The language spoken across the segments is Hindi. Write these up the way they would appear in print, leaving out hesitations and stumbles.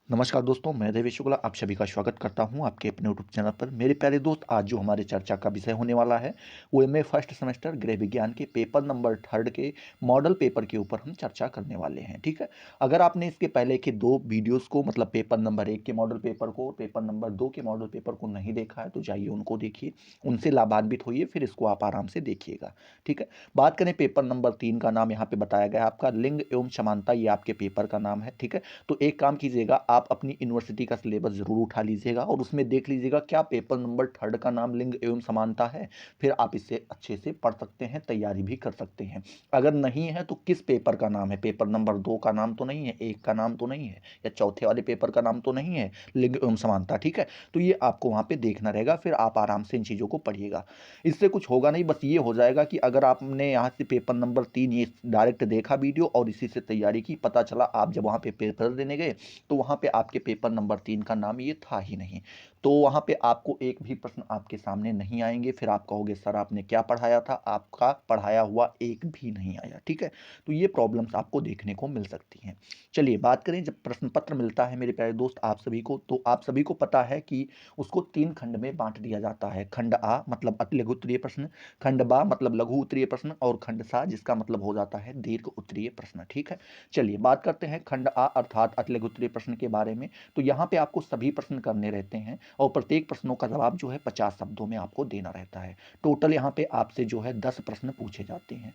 नमस्कार दोस्तों, मैं देवेश शुक्ला आप सभी का स्वागत करता हूं आपके अपने यूट्यूब चैनल पर। मेरे प्यारे दोस्त, आज जो हमारे चर्चा का विषय होने वाला है वो एमए फर्स्ट सेमेस्टर गृह विज्ञान के पेपर नंबर 3 के मॉडल पेपर के ऊपर हम चर्चा करने वाले हैं। ठीक है, अगर आपने इसके पहले के दो वीडियोस को मतलब पेपर नंबर 1 के मॉडल पेपर को और पेपर नंबर 2 के मॉडल पेपर को नहीं देखा है तो जाइए उनको देखिए, उनसे लाभान्वित होइए, फिर इसको आप आराम से देखिएगा। ठीक है, बात करें पेपर नंबर 3 का, नाम यहाँ पे बताया गया है आपका लिंग एवं समानता, ये आपके पेपर का नाम है। ठीक है, तो एक काम कीजिएगा, आप अपनी यूनिवर्सिटी का सिलेबस जरूर उठा लीजिएगा और उसमें देख लीजिएगा क्या पेपर नंबर 3 का नाम लिंग एवं समानता है। फिर आप इसे अच्छे से पढ़ सकते हैं, तैयारी भी कर सकते हैं। अगर नहीं है तो किस पेपर का नाम है, पेपर नंबर 2 का नाम तो नहीं है, 1 का नाम तो नहीं है, या चौथे वाले पेपर का नाम तो नहीं है लिंग एवं समानता। ठीक है, तो ये आपको वहां पे देखना रहेगा, फिर आप आराम से इन चीजों को पढ़िएगा। इससे कुछ होगा नहीं, बस ये हो जाएगा कि अगर आपने यहाँ से पेपर नंबर 3 ये डायरेक्ट देखा वीडियो और इसी से तैयारी की, पता चला आप जब वहाँ पे पेपर देने गए तो वहाँ पे आपके पेपर नंबर 3 का नाम ये था ही नहीं, तो वहाँ पे आपको एक भी प्रश्न आपके सामने नहीं आएंगे। फिर आप कहोगे सर आपने क्या पढ़ाया था, आपका पढ़ाया हुआ एक भी नहीं आया। ठीक है, तो ये प्रॉब्लम्स आपको देखने को मिल सकती हैं। चलिए बात करें, जब प्रश्न पत्र मिलता है मेरे प्यारे दोस्त आप सभी को, तो आप सभी को पता है कि उसको 3 खंड में बांट दिया जाता है। खंड आ मतलब अति लघु उत्तरीय प्रश्न, खंड बा मतलब लघु उत्तरीय प्रश्न, और खंड सा जिसका मतलब हो जाता है दीर्घ उत्तरीय प्रश्न। ठीक है, चलिए बात करते हैं खंड आ अर्थात अति लघु उत्तरीय प्रश्न के बारे में। तो यहाँ पे आपको सभी प्रश्न करने रहते हैं और प्रत्येक प्रश्नों का जवाब जो है 50 शब्दों में आपको देना रहता है। टोटल यहाँ पे आपसे जो है 10 प्रश्न पूछे जाते हैं।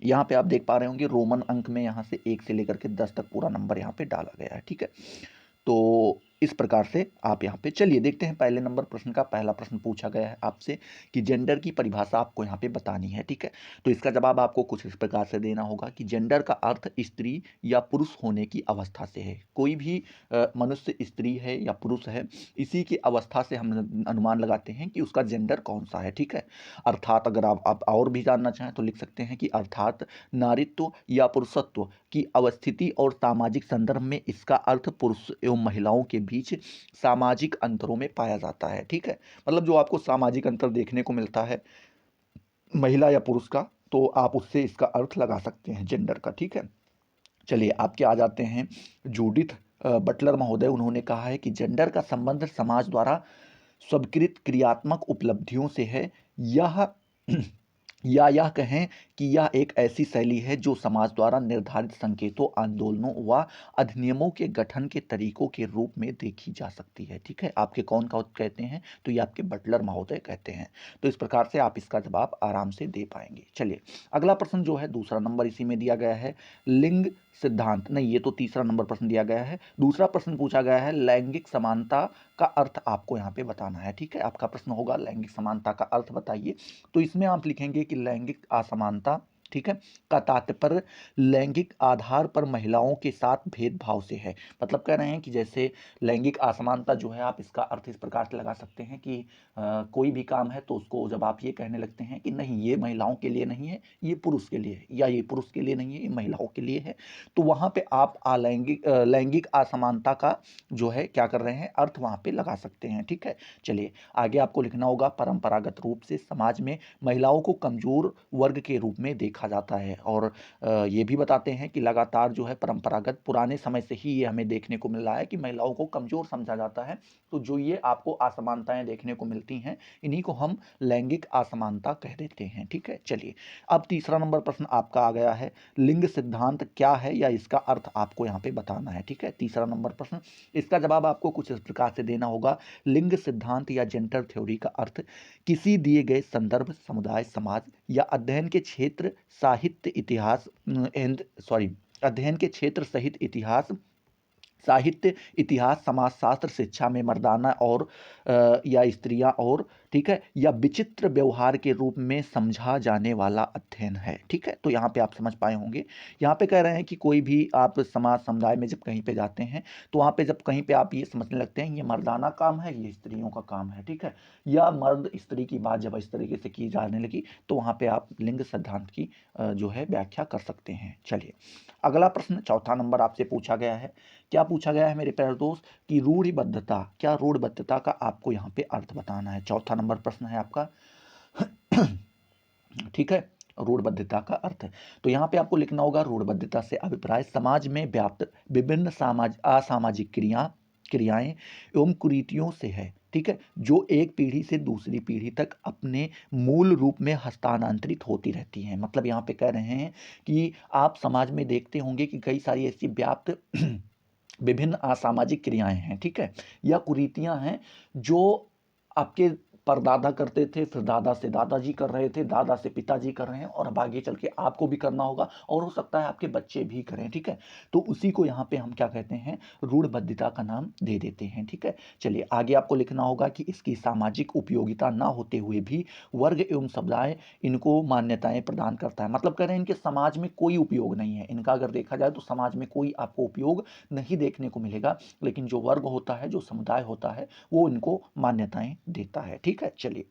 यहाँ पे आप देख पा रहे होंगे रोमन अंक में यहाँ से 1 से लेकर के 10 तक पूरा नंबर यहाँ पे डाला गया है। ठीक है, तो इस प्रकार से आप यहाँ पे चलिए देखते हैं पहले नंबर प्रश्न का। पहला प्रश्न पूछा गया है आपसे कि जेंडर की परिभाषा आपको यहाँ पे बतानी है। ठीक है, तो इसका जवाब आपको कुछ इस प्रकार से देना होगा कि जेंडर का अर्थ स्त्री या पुरुष होने की अवस्था से है। कोई भी मनुष्य स्त्री है या पुरुष है, इसी की अवस्था से हम अनुमान लगाते हैं कि उसका जेंडर कौन सा है। ठीक है, अर्थात अगर आप और भी जानना चाहें तो लिख सकते हैं कि अर्थात नारीत्व या पुरुषत्व की अवस्थिति और सामाजिक संदर्भ में इसका अर्थ पुरुष एवं महिलाओं के बीच सामाजिक अंतरों में पाया जाता है। ठीक है, मतलब जो आपको सामाजिक अंतर देखने को मिलता है महिला या पुरुष का, तो आप उससे इसका अर्थ लगा सकते हैं जेंडर का। ठीक है, चलिए आपके आ जाते हैं जूडिथ बटलर महोदय। उन्होंने कहा है कि जेंडर का संबंध समाज द्वारा स्वीकृत क्रियात्मक उपलब्धियों से है। यह या यह कहें कि यह एक ऐसी शैली है जो समाज द्वारा निर्धारित संकेतों, आंदोलनों व अधिनियमों के गठन के तरीकों के रूप में देखी जा सकती है। ठीक है, आपके कौन का कहते हैं, तो ये आपके बटलर महोदय कहते हैं। तो इस प्रकार से आप इसका जवाब आराम से दे पाएंगे। चलिए अगला प्रश्न जो है दूसरा नंबर इसी में दिया गया है, लिंग सिद्धांत नहीं, ये तो तीसरा नंबर प्रश्न दिया गया है। दूसरा प्रश्न पूछा गया है लैंगिक समानता का अर्थ आपको यहाँ पे बताना है। ठीक है, आपका प्रश्न होगा लैंगिक समानता का अर्थ बताइए। तो इसमें आप लिखेंगे कि लैंगिक असमानता, ठीक है, का तात्पर्य लैंगिक आधार पर महिलाओं के साथ भेदभाव से है। मतलब कह रहे हैं कि जैसे लैंगिक असमानता जो है, आप इसका अर्थ इस प्रकार से लगा सकते हैं कि कोई भी काम है तो उसको जब आप ये कहने लगते हैं कि नहीं ये महिलाओं के लिए नहीं है, ये पुरुष के लिए है, या ये पुरुष के लिए नहीं है, ये महिलाओं के लिए है, तो वहाँ पे आप लैंगिक असमानता का जो है क्या कर रहे हैं, अर्थ वहाँ पे लगा सकते हैं। ठीक है, चलिए आगे आपको लिखना होगा परंपरागत रूप से समाज में महिलाओं को कमजोर वर्ग के रूप में देखा जाता है। और ये भी बताते हैं कि लगातार जो है परंपरागत पुराने समय से ही ये हमें देखने को मिल रहा है कि महिलाओं को कमजोर समझा जाता है। तो जो ये आपको असमानताएं देखने को मिलती हैं, इन्हीं को हम लैंगिक असमानता कह देते हैं। ठीक है, चलिए अब तीसरा नंबर प्रश्न आपका आ गया है, लिंग सिद्धांत क्या है या इसका अर्थ आपको यहाँ पे बताना है। ठीक है, तीसरा नंबर प्रश्न, इसका जवाब आपको कुछ इस प्रकार से देना होगा, लिंग सिद्धांत या जेंडर थ्योरी का अर्थ किसी दिए गए संदर्भ, समुदाय, समाज या अध्ययन के क्षेत्र साहित्य इतिहास एंड सॉरी अध्ययन के क्षेत्र सहित इतिहास, साहित्य, इतिहास, समाजशास्त्र, शिक्षा में मर्दाना और या स्त्रियां और, ठीक है, या विचित्र व्यवहार के रूप में समझा जाने वाला अध्ययन है। ठीक है, तो यहाँ पे आप समझ पाए होंगे, यहाँ पे कह रहे हैं कि कोई भी आप समाज समुदाय में जब कहीं पे जाते हैं तो वहाँ पे जब कहीं पे आप ये समझने लगते हैं ये मर्दाना काम है, ये स्त्रियों का काम है। ठीक है, या मर्द स्त्री की बात जब इस तरीके से की जाने लगी तो वहाँ पे आप लिंग सिद्धांत की जो है व्याख्या कर सकते हैं। चलिए अगला प्रश्न चौथा नंबर आपसे पूछा गया है, क्या पूछा गया है मेरे प्यारे दोस्त कि रूढ़िबद्धता, क्या रूढ़िबद्धता का आपको यहाँ पे अर्थ बताना है। चौथा नंबर प्रश्न है आपका। ठीक है, रूढ़बद्धता का अर्थ। तो यहाँ पे आपको लिखना होगा रूढ़बद्धता से अभिप्राय समाज में व्याप्त विभिन्न असामाजिक क्रियाएं एवं कुरीतियों से है। ठीक है, जो एक पीढ़ी से दूसरी पीढ़ी तक अपने मूल रूप में हस्तांतरित होती रहती हैं। मतलब यहाँ पे कह रहे हैं कि आप समाज में देखते होंगे कि कई सारी ऐसी व्याप्त विभिन्न असामाजिक क्रियाएं हैं, ठीक है, या कुरीतियां हैं जो आपके परदादा करते थे, फिर दादा से दादाजी कर रहे थे, दादा से पिताजी कर रहे हैं, और अब आगे चल के आपको भी करना होगा, और हो सकता है आपके बच्चे भी करें। ठीक है, तो उसी को यहाँ पे हम क्या कहते हैं, रूढ़बद्धता का नाम दे देते हैं। ठीक है, चलिए आगे आपको लिखना होगा कि इसकी सामाजिक उपयोगिता ना होते हुए भी वर्ग एवं समुदाय इनको मान्यताएं प्रदान करता है। मतलब कह रहे हैं इनके समाज में कोई उपयोग नहीं है, इनका अगर देखा जाए तो समाज में कोई आपको उपयोग नहीं देखने को मिलेगा, लेकिन जो वर्ग होता है, जो समुदाय होता है, वो इनको मान्यताएं देता है। ठीक है, चलिए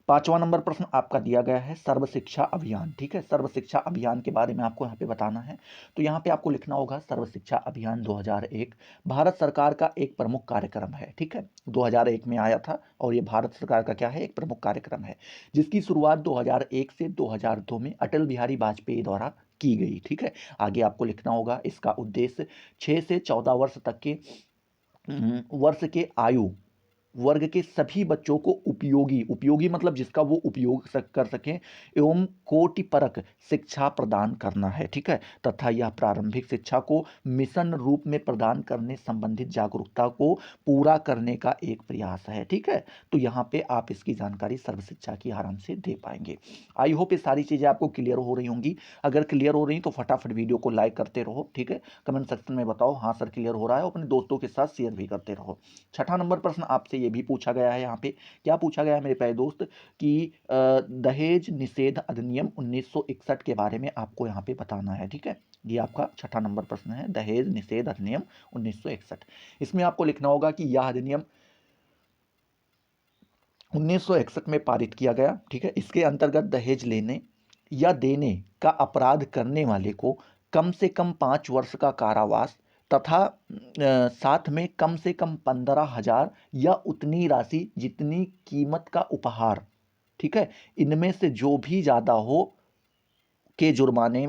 5वां नंबर प्रश्न आपका दिया गया है सर्व शिक्षा अभियान। ठीक है, सर्व शिक्षा अभियान के बारे में आपको यहाँ पे बताना है। तो यहाँ पे आपको लिखना होगा सर्व शिक्षा अभियान 2001 भारत सरकार का एक प्रमुख कार्यक्रम है। ठीक है, 2001 में आया था, और ये भारत सरकार का क्या है, एक प्रमुख कार्यक्रम है, जिसकी शुरुआत 2001 से 2002 में अटल बिहारी वाजपेयी द्वारा की गई। ठीक है, आगे आपको लिखना होगा इसका उद्देश्य 6 से 14 वर्ष तक के वर्ष के आयु वर्ग के सभी बच्चों को उपयोगी मतलब जिसका वो उपयोग कर सकें एवं कोटिपरक शिक्षा प्रदान करना है। ठीक है, तथा यह प्रारंभिक शिक्षा को मिशन रूप में प्रदान करने संबंधित जागरूकता को पूरा करने का एक प्रयास है। ठीक है, तो यहाँ पे आप इसकी जानकारी सर्व शिक्षा की आराम से दे पाएंगे। आई होप ये सारी चीज़ें आपको क्लियर हो रही होंगी। अगर क्लियर हो रही तो फटाफट वीडियो को लाइक करते रहो। ठीक है, कमेंट सेक्शन में बताओ हाँ सर क्लियर हो रहा है, अपने दोस्तों के साथ शेयर भी करते रहो। 6वां नंबर प्रश्न आपसे ये भी पूछा गया है। यहाँ पे क्या पूछा गया है मेरे प्यारे दोस्त कि दहेज निषेध अधिनियम 1961 के बारे में आपको यहाँ पे बताना है। ठीक है, ये आपका 6वां नंबर प्रश्न है, दहेज निषेध अधिनियम 1961। इसमें आपको लिखना होगा कि यह अधिनियम 1961 में पारित किया गया। ठीक है, इसके अंतर्गत दहेज लेने या देने का अपराध करने वाले को कम से कम 5 वर्ष का कारावास तथा साथ में कम से कम 15,000 या उतनी राशि जितनी कीमत का उपहार, ठीक है, इनमें से जो भी ज़्यादा हो के जुर्माने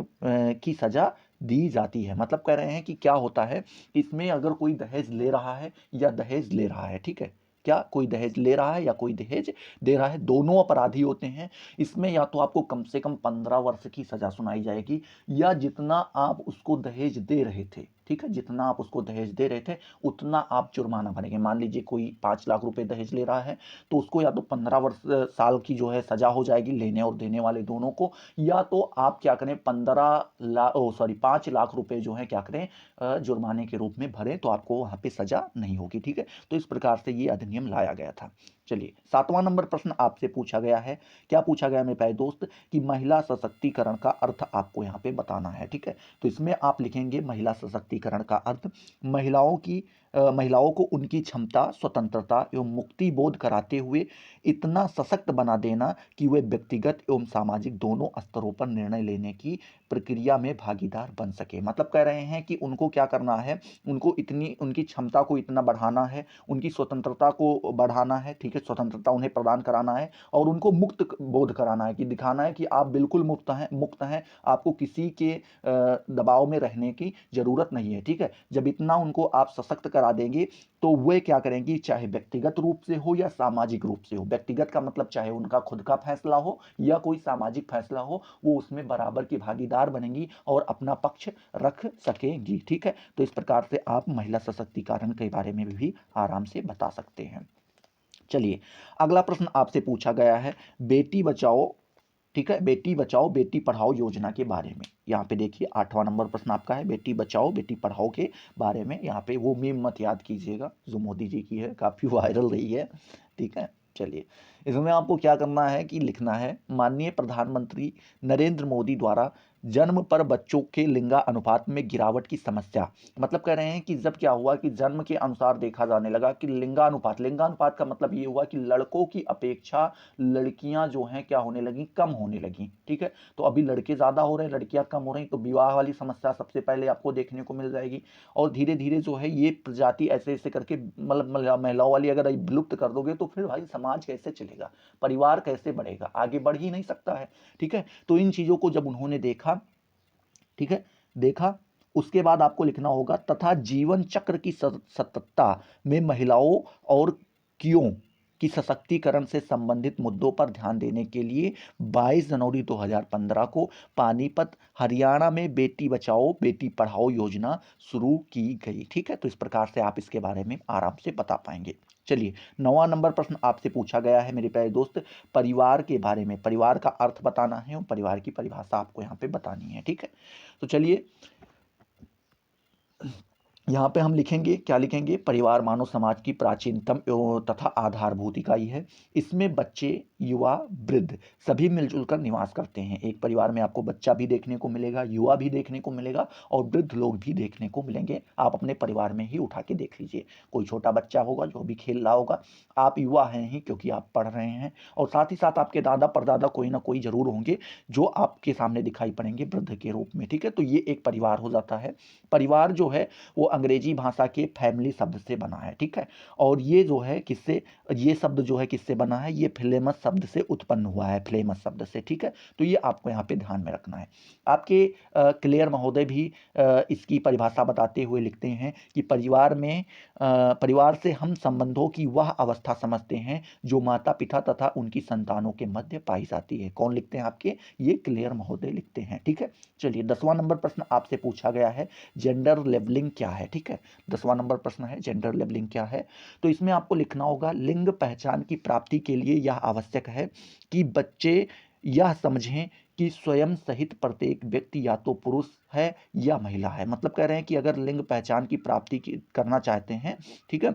की सज़ा दी जाती है। मतलब कह रहे हैं कि क्या होता है, इसमें अगर कोई दहेज ले रहा है या दहेज ले रहा है, ठीक है, क्या कोई दहेज ले रहा है या कोई दहेज दे रहा है, दोनों अपराधी होते हैं। इसमें या तो आपको कम से कम 15 वर्ष की सजा सुनाई जाएगी, या जितना आप उसको दहेज दे रहे थे, ठीक है, जितना आप उसको दहेज दे रहे थे उतना आप जुर्माना भरेंगे। मान लीजिए कोई 5 लाख रुपए दहेज ले रहा है, तो उसको या तो 15 वर्ष साल की जो है सजा हो जाएगी लेने और देने वाले दोनों को, या तो आप क्या करें 5 लाख रुपए जो है क्या करें जुर्माने के रूप में भरें, तो आपको वहां पे सजा नहीं होगी। ठीक है, तो इस प्रकार से ये अधिनियम लाया गया था। चलिए 7वां नंबर प्रश्न आपसे पूछा गया है। क्या पूछा गया मेरे प्यारे दोस्त कि महिला सशक्तिकरण का अर्थ आपको यहाँ पे बताना है। ठीक है, तो इसमें आप लिखेंगे महिला सशक्तिकरण का अर्थ महिलाओं को उनकी क्षमता, स्वतंत्रता एवं मुक्ति बोध कराते हुए इतना सशक्त बना देना कि वे व्यक्तिगत एवं सामाजिक दोनों स्तरों पर निर्णय लेने की प्रक्रिया में भागीदार बन सके। मतलब कह रहे हैं कि उनको क्या करना है, उनको इतनी उनकी क्षमता को इतना बढ़ाना है, उनकी स्वतंत्रता को बढ़ाना है, ठीक है, स्वतंत्रता उन्हें प्रदान कराना है, और उनको मुक्त बोध कराना है, कि दिखाना है कि आप बिल्कुल मुक्त हैं, आपको किसी के दबाव में रहने की जरूरत नहीं है। ठीक है, जब इतना उनको आप सशक्त करा देंगे तो वे क्या करेंगी, चाहे व्यक्तिगत रूप से हो या सामाजिक रूप से हो। व्यक्तिगत का मतलब चाहे उनका खुद का फैसला हो या कोई सामाजिक फैसला हो, वो उसमें बराबर की भागीदार बनेंगी और अपना पक्ष रख सकेंगी। ठीक है, तो इस प्रकार से आप महिला सशक्तिकरण के बारे में भी आराम से बता सकते हैं। चलिए अगला प्रश्न आपसे पूछा गया है बेटी बचाओ, ठीक है, बेटी बचाओ बेटी पढ़ाओ योजना के बारे में। यहाँ पे देखिए 8वां नंबर प्रश्न आपका है बेटी बचाओ बेटी पढ़ाओ के बारे में। यहाँ पे वो मीम मत याद कीजिएगा जो मोदी जी की है, काफ़ी वायरल रही है। ठीक है, चलिए इसमें आपको क्या करना है कि लिखना है माननीय प्रधानमंत्री नरेंद्र मोदी द्वारा जन्म पर बच्चों के लिंगानुपात में गिरावट की समस्या। मतलब कह रहे हैं कि जब क्या हुआ कि जन्म के अनुसार देखा जाने लगा कि लिंगानुपात का मतलब ये हुआ कि लड़कों की अपेक्षा लड़कियां जो हैं क्या होने लगी, कम होने लगी। ठीक है, तो अभी लड़के ज्यादा हो रहे हैं, लड़कियां कम हो रही, तो विवाह वाली समस्या सबसे पहले आपको देखने को मिल जाएगी। और धीरे धीरे जो है ये प्रजाति ऐसे ऐसे करके मतलब महिलाओं वाली अगर विलुप्त कर दोगे तो फिर भाई समाज कैसे चलेगा, परिवार कैसे बढ़ेगा, आगे बढ़ ही नहीं सकता है। ठीक है, तो इन चीज़ों को जब उन्होंने देखा, ठीक है, देखा, उसके बाद आपको लिखना होगा तथा जीवन चक्र की सततता में महिलाओं और क्यों की सशक्तिकरण से संबंधित मुद्दों पर ध्यान देने के लिए 22 जनवरी 2015 को पानीपत हरियाणा में बेटी बचाओ बेटी पढ़ाओ योजना शुरू की गई। ठीक है, तो इस प्रकार से आप इसके बारे में आराम से बता पाएंगे। चलिए, 9वां नंबर प्रश्न आपसे पूछा गया है मेरे प्यारे दोस्त, परिवार के बारे में। परिवार का अर्थ बताना है और परिवार की परिभाषा आपको यहाँ पे बतानी है। ठीक है, तो चलिए यहाँ पे हम लिखेंगे, क्या लिखेंगे, परिवार मानव समाज की प्राचीनतम तथा आधारभूत इकाई है। इसमें बच्चे, युवा, वृद्ध सभी मिलजुल कर निवास करते हैं। एक परिवार में आपको बच्चा भी देखने को मिलेगा, युवा भी देखने को मिलेगा और वृद्ध लोग भी देखने को मिलेंगे। आप अपने परिवार में ही उठा के देख लीजिए, कोई छोटा बच्चा होगा जो भी खेल रहा होगा, आप युवा हैं ही क्योंकि आप पढ़ रहे हैं, और साथ ही साथ आपके दादा परदादा कोई ना कोई जरूर होंगे जो आपके सामने दिखाई पड़ेंगे वृद्ध के रूप में। ठीक है, तो ये एक परिवार हो जाता है। परिवार जो है वो अंग्रेजी भाषा के फैमिली शब्द से बना है। ठीक है, और ये जो है किससे, ये शब्द जो है किससे बना है, ये फ्लेमस शब्द से उत्पन्न हुआ है, फ्लेमस शब्द से। ठीक है, तो ये आपको यहाँ पे ध्यान में रखना है। आपके क्लेयर महोदय भी इसकी परिभाषा बताते हुए लिखते हैं कि परिवार में परिवार से हम संबंधों की वह अवस्था समझते हैं जो माता पिता तथा उनकी संतानों के मध्य पाई जाती है। कौन लिखते हैं आपके, ये क्लेयर महोदय लिखते हैं। ठीक है, चलिए 10वां नंबर प्रश्न आपसे पूछा गया है, जेंडर लेवलिंग क्या है। ठीक है, 10वां नंबर प्रश्न है जेंडर लेवलिंग क्या है। तो इसमें आपको लिखना होगा, लिंग पहचान की प्राप्ति के लिए यह आवश्यक है कि बच्चे यह समझें कि स्वयं सहित प्रत्येक व्यक्ति या तो पुरुष है या महिला है। मतलब कह रहे हैं कि अगर लिंग पहचान की प्राप्ति करना चाहते हैं, ठीक है,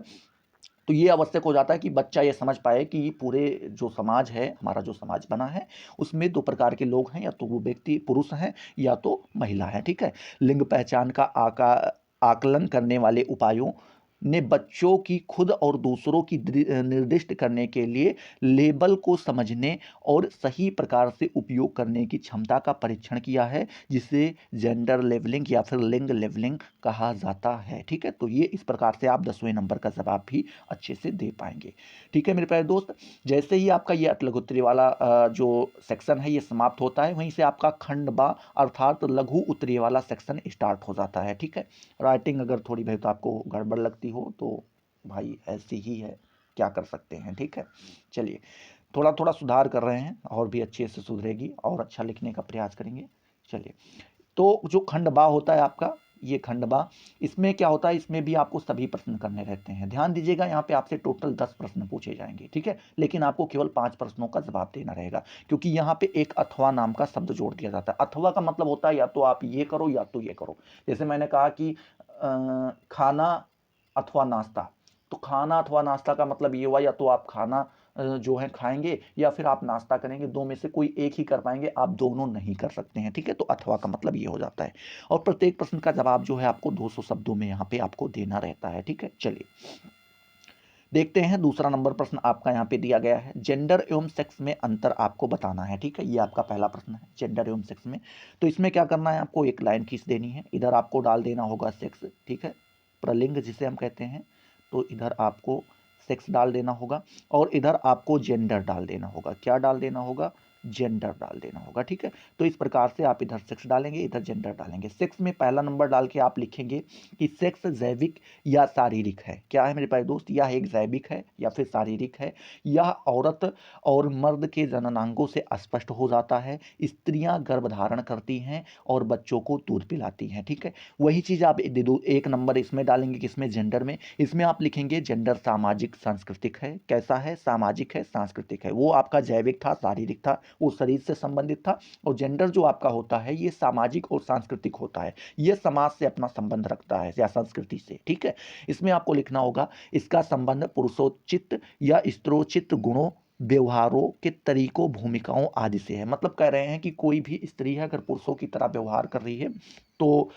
तो ये आवश्यक हो जाता है कि बच्चा ये समझ पाए कि पूरे जो समाज है, हमारा जो समाज बना है, उसमें 2 प्रकार के लोग हैं, या तो वो व्यक्ति पुरुष हैं या तो महिला है। ठीक है, लिंग पहचान का आकलन करने वाले उपायों ने बच्चों की खुद और दूसरों की निर्दिष्ट करने के लिए लेबल को समझने और सही प्रकार से उपयोग करने की क्षमता का परीक्षण किया है, जिसे जेंडर लेवलिंग या फिर लिंग लेवलिंग कहा जाता है। ठीक है, तो ये इस प्रकार से आप 10वें नंबर का जवाब भी अच्छे से दे पाएंगे। ठीक है मेरे प्यारे दोस्त, जैसे ही आपका ये लघु उत्तरीय वाला जो सेक्शन है ये समाप्त होता है, वहीं से आपका खंड बा अर्थात लघु उत्तरीय वाला सेक्शन स्टार्ट हो जाता है। ठीक है, राइटिंग अगर थोड़ी भाई तो आपको गड़बड़ लगती हो तो भाई ऐसी ही है, क्या कर सकते हैं। ठीक है, चलिए थोड़ा थोड़ा सुधार कर रहे हैं और भी अच्छे से सुधरेगी और अच्छा लिखने का प्रयास करेंगे। चलिए, तो जो खंड बा होता है आपका, ये खंड बा, इसमें क्या होता है, इसमें भी आपको सभी प्रश्न करने रहते हैं। ध्यान दीजिएगा, यहाँ पे आपसे टोटल 10 प्रश्न पूछे जाएंगे। ठीक है, लेकिन आपको केवल 5 प्रश्नों का जवाब देना रहेगा, क्योंकि यहाँ पे एक अथवा नाम का शब्द जोड़ दिया जाता है। अथवा का मतलब होता है या तो आप ये करो या तो ये करो। जैसे मैंने कहा कि खाना अथवा नाश्ता, तो खाना अथवा नाश्ता का मतलब ये हुआ या तो आप खाना जो है खाएंगे या फिर आप नाश्ता करेंगे, 2 में से कोई एक ही कर पाएंगे, आप दोनों नहीं कर सकते हैं। ठीक है, तो अथवा का मतलब ये हो जाता है, और प्रत्येक प्रश्न का जवाब जो है आपको 200 शब्दों में यहाँ पे आपको देना रहता है। ठीक है, चलिए देखते हैं दूसरा नंबर प्रश्न आपका यहाँ पे दिया गया है, जेंडर एवं सेक्स में अंतर आपको बताना है। ठीक है, ये आपका पहला प्रश्न है, जेंडर एवं सेक्स में। तो इसमें क्या करना है, आपको एक लाइन खींच देनी है, इधर आपको डाल देना होगा सेक्स। ठीक है, प्रलिंग जिसे हम कहते हैं, तो इधर आपको सेक्स डाल देना होगा और इधर आपको जेंडर डाल देना होगा। क्या डाल देना होगा, जेंडर डाल देना होगा। ठीक है, तो इस प्रकार से आप इधर सेक्स डालेंगे, इधर जेंडर डालेंगे। सेक्स में पहला नंबर डाल के आप लिखेंगे कि सेक्स जैविक या शारीरिक है। क्या है मेरे प्यारे दोस्त, यह एक जैविक है या फिर शारीरिक है। यह औरत और मर्द के जननांगों से स्पष्ट हो जाता है। स्त्रियां गर्भ धारण करती हैं और बच्चों को दूध पिलाती हैं। ठीक है, वही चीज़ आप एक नंबर इसमें डालेंगे, किसमें, जेंडर में। इसमें आप लिखेंगे जेंडर सामाजिक सांस्कृतिक है। कैसा है, सामाजिक है, सांस्कृतिक है। वो आपका जैविक था, शारीरिक था, वो शरीर से संबंधित था, और जेंडर जो आपका होता है ये सामाजिक और सांस्कृतिक होता है, ये समाज से अपना संबंध रखता है या संस्कृति से। ठीक है, इसमें आपको लिखना होगा इसका संबंध पुरुषोचित या स्त्रोचित गुणों, व्यवहारों के तरीकों, भूमिकाओं आदि से है। मतलब कह रहे हैं कि कोई भी स्त्री है अगर पुरुषों की तरह व्यवहार कर रही है तो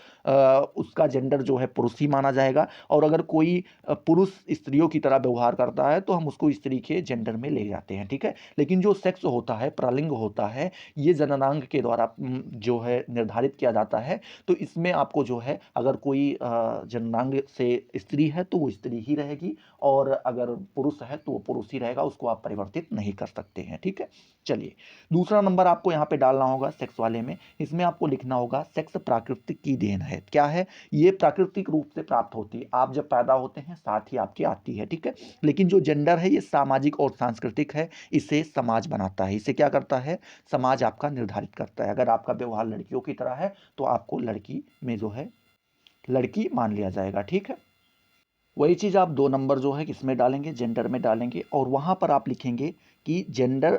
उसका जेंडर जो है पुरुष ही माना जाएगा। और अगर कोई पुरुष स्त्रियों की तरह व्यवहार करता है तो हम उसको स्त्री के जेंडर में ले जाते हैं, ठीक है। लेकिन जो सेक्स होता है, प्रलिंग होता है, ये जननांग के द्वारा जो है निर्धारित किया जाता है। तो इसमें आपको जो है अगर कोई जननांग से स्त्री है तो वो स्त्री ही रहेगी, और अगर पुरुष है तो वो पुरुष ही रहेगा, उसको आप परिवर्तित नहीं कर सकते हैं, ठीक है। चलिए, दूसरा नंबर आपको यहाँ पे डालना होगा सेक्स वाले में। इसमें आपको लिखना होगा सेक्स प्राकृतिक की देन है। क्या है ये? प्राकृतिक रूप से प्राप्त होती है, आप जब पैदा होते हैं साथ ही आपकी आती है, ठीक है। लेकिन जो जेंडर है ये सामाजिक और सांस्कृतिक है, इसे समाज बनाता है, इसे क्या करता है? समाज आपका निर्धारित करता है। अगर आपका व्यवहार लड़कियों की तरह है तो आपको लड़की में जो है लड़की मान लिया जाएगा, ठीक है। वही चीज़ आप 2 नंबर जो है किसमें डालेंगे? जेंडर में डालेंगे, और वहाँ पर आप लिखेंगे कि जेंडर,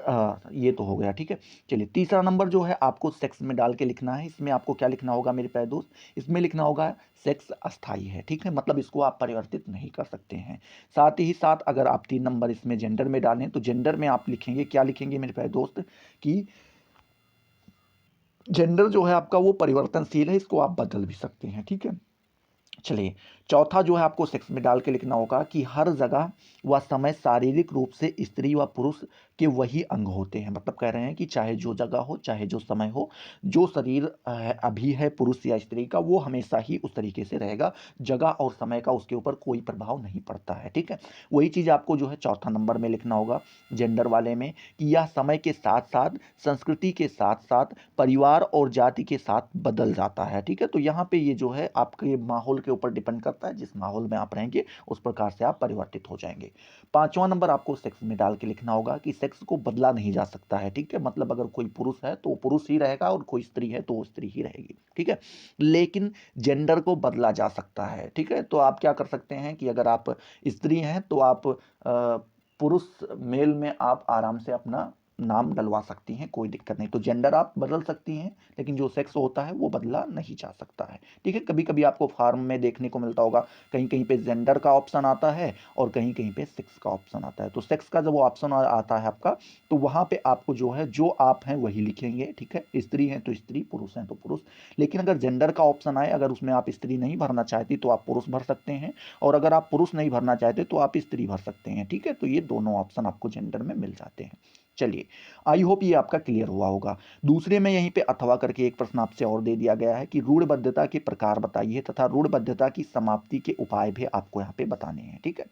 ये तो हो गया, ठीक है। चलिए, तीसरा नंबर जो है आपको सेक्स में डाल के लिखना है। इसमें आपको क्या लिखना होगा मेरे प्यारे दोस्त? इसमें लिखना होगा सेक्स अस्थाई है, ठीक है। मतलब इसको आप परिवर्तित नहीं कर सकते हैं। साथ ही साथ अगर आप 3 नंबर इसमें जेंडर में डालें तो जेंडर में आप लिखेंगे, क्या लिखेंगे मेरे प्यारे दोस्त? कि जेंडर जो है आपका वो परिवर्तनशील है, इसको आप बदल भी सकते हैं, ठीक है। चलिए, चौथा जो है आपको सेक्स में डाल के लिखना होगा कि हर जगह व समय शारीरिक रूप से स्त्री व पुरुष के वही अंग होते हैं। मतलब कह रहे हैं कि चाहे जो जगह हो, चाहे जो समय हो, जो शरीर अभी है पुरुष या स्त्री का, वो हमेशा ही उस तरीके से रहेगा। जगह और समय का उसके ऊपर कोई प्रभाव नहीं पड़ता है, ठीक है। वही चीज़ आपको जो है चौथा नंबर में लिखना होगा जेंडर वाले में, कि यह समय के साथ साथ, संस्कृति के साथ साथ, परिवार और जाति के साथ बदल जाता है, ठीक है। तो यहाँ पे ये जो है आपके माहौल के ऊपर डिपेंड करता है, जिस माहौल में आप रहेंगे उस प्रकार से आप परिवर्तित हो जाएंगे। पांचवा नंबर आपको सेक्स में डाल के लिखना होगा कि सेक्स को बदला नहीं जा सकता है, ठीक है। मतलब अगर कोई पुरुष है तो वो पुरुष ही रहेगा, और कोई स्त्री है तो वो स्त्री ही रहेगी, ठीक है। लेकिन जेंडर को बदला जा सकता है, ठीक है। तो आप क्या कर सकते हैं कि अगर आप स्त्री हैं तो आप पुरुष मेल में आप आराम से अपना नाम डलवा सकती हैं, कोई दिक्कत नहीं। तो जेंडर आप बदल सकती हैं, लेकिन जो सेक्स होता है वो बदला नहीं जा सकता है, ठीक है। कभी कभी आपको फॉर्म में देखने को मिलता होगा, कहीं कहीं पे जेंडर का ऑप्शन आता है और कहीं कहीं पे सेक्स का ऑप्शन आता है। तो सेक्स का जब वो ऑप्शन आता है आपका, तो वहाँ पे आपको जो है जो आप हैं वही लिखेंगे, ठीक है। स्त्री हैं तो स्त्री, पुरुष हैं तो पुरुष। लेकिन अगर जेंडर का ऑप्शन आए, अगर उसमें आप स्त्री नहीं भरना चाहती तो आप पुरुष भर सकते हैं, और अगर आप पुरुष नहीं भरना चाहते तो आप स्त्री भर सकते हैं, ठीक है। तो ये दोनों ऑप्शन आपको जेंडर में मिल जाते हैं। चलिए, आई होप ये आपका क्लियर हुआ होगा। दूसरे में यहीं पे अथवा करके एक प्रश्न आपसे और दे दिया गया है कि रूढ़बद्धता के प्रकार बताइए तथा रूढ़बद्धता की समाप्ति के उपाय भी आपको यहाँ पे बताने हैं, ठीक है।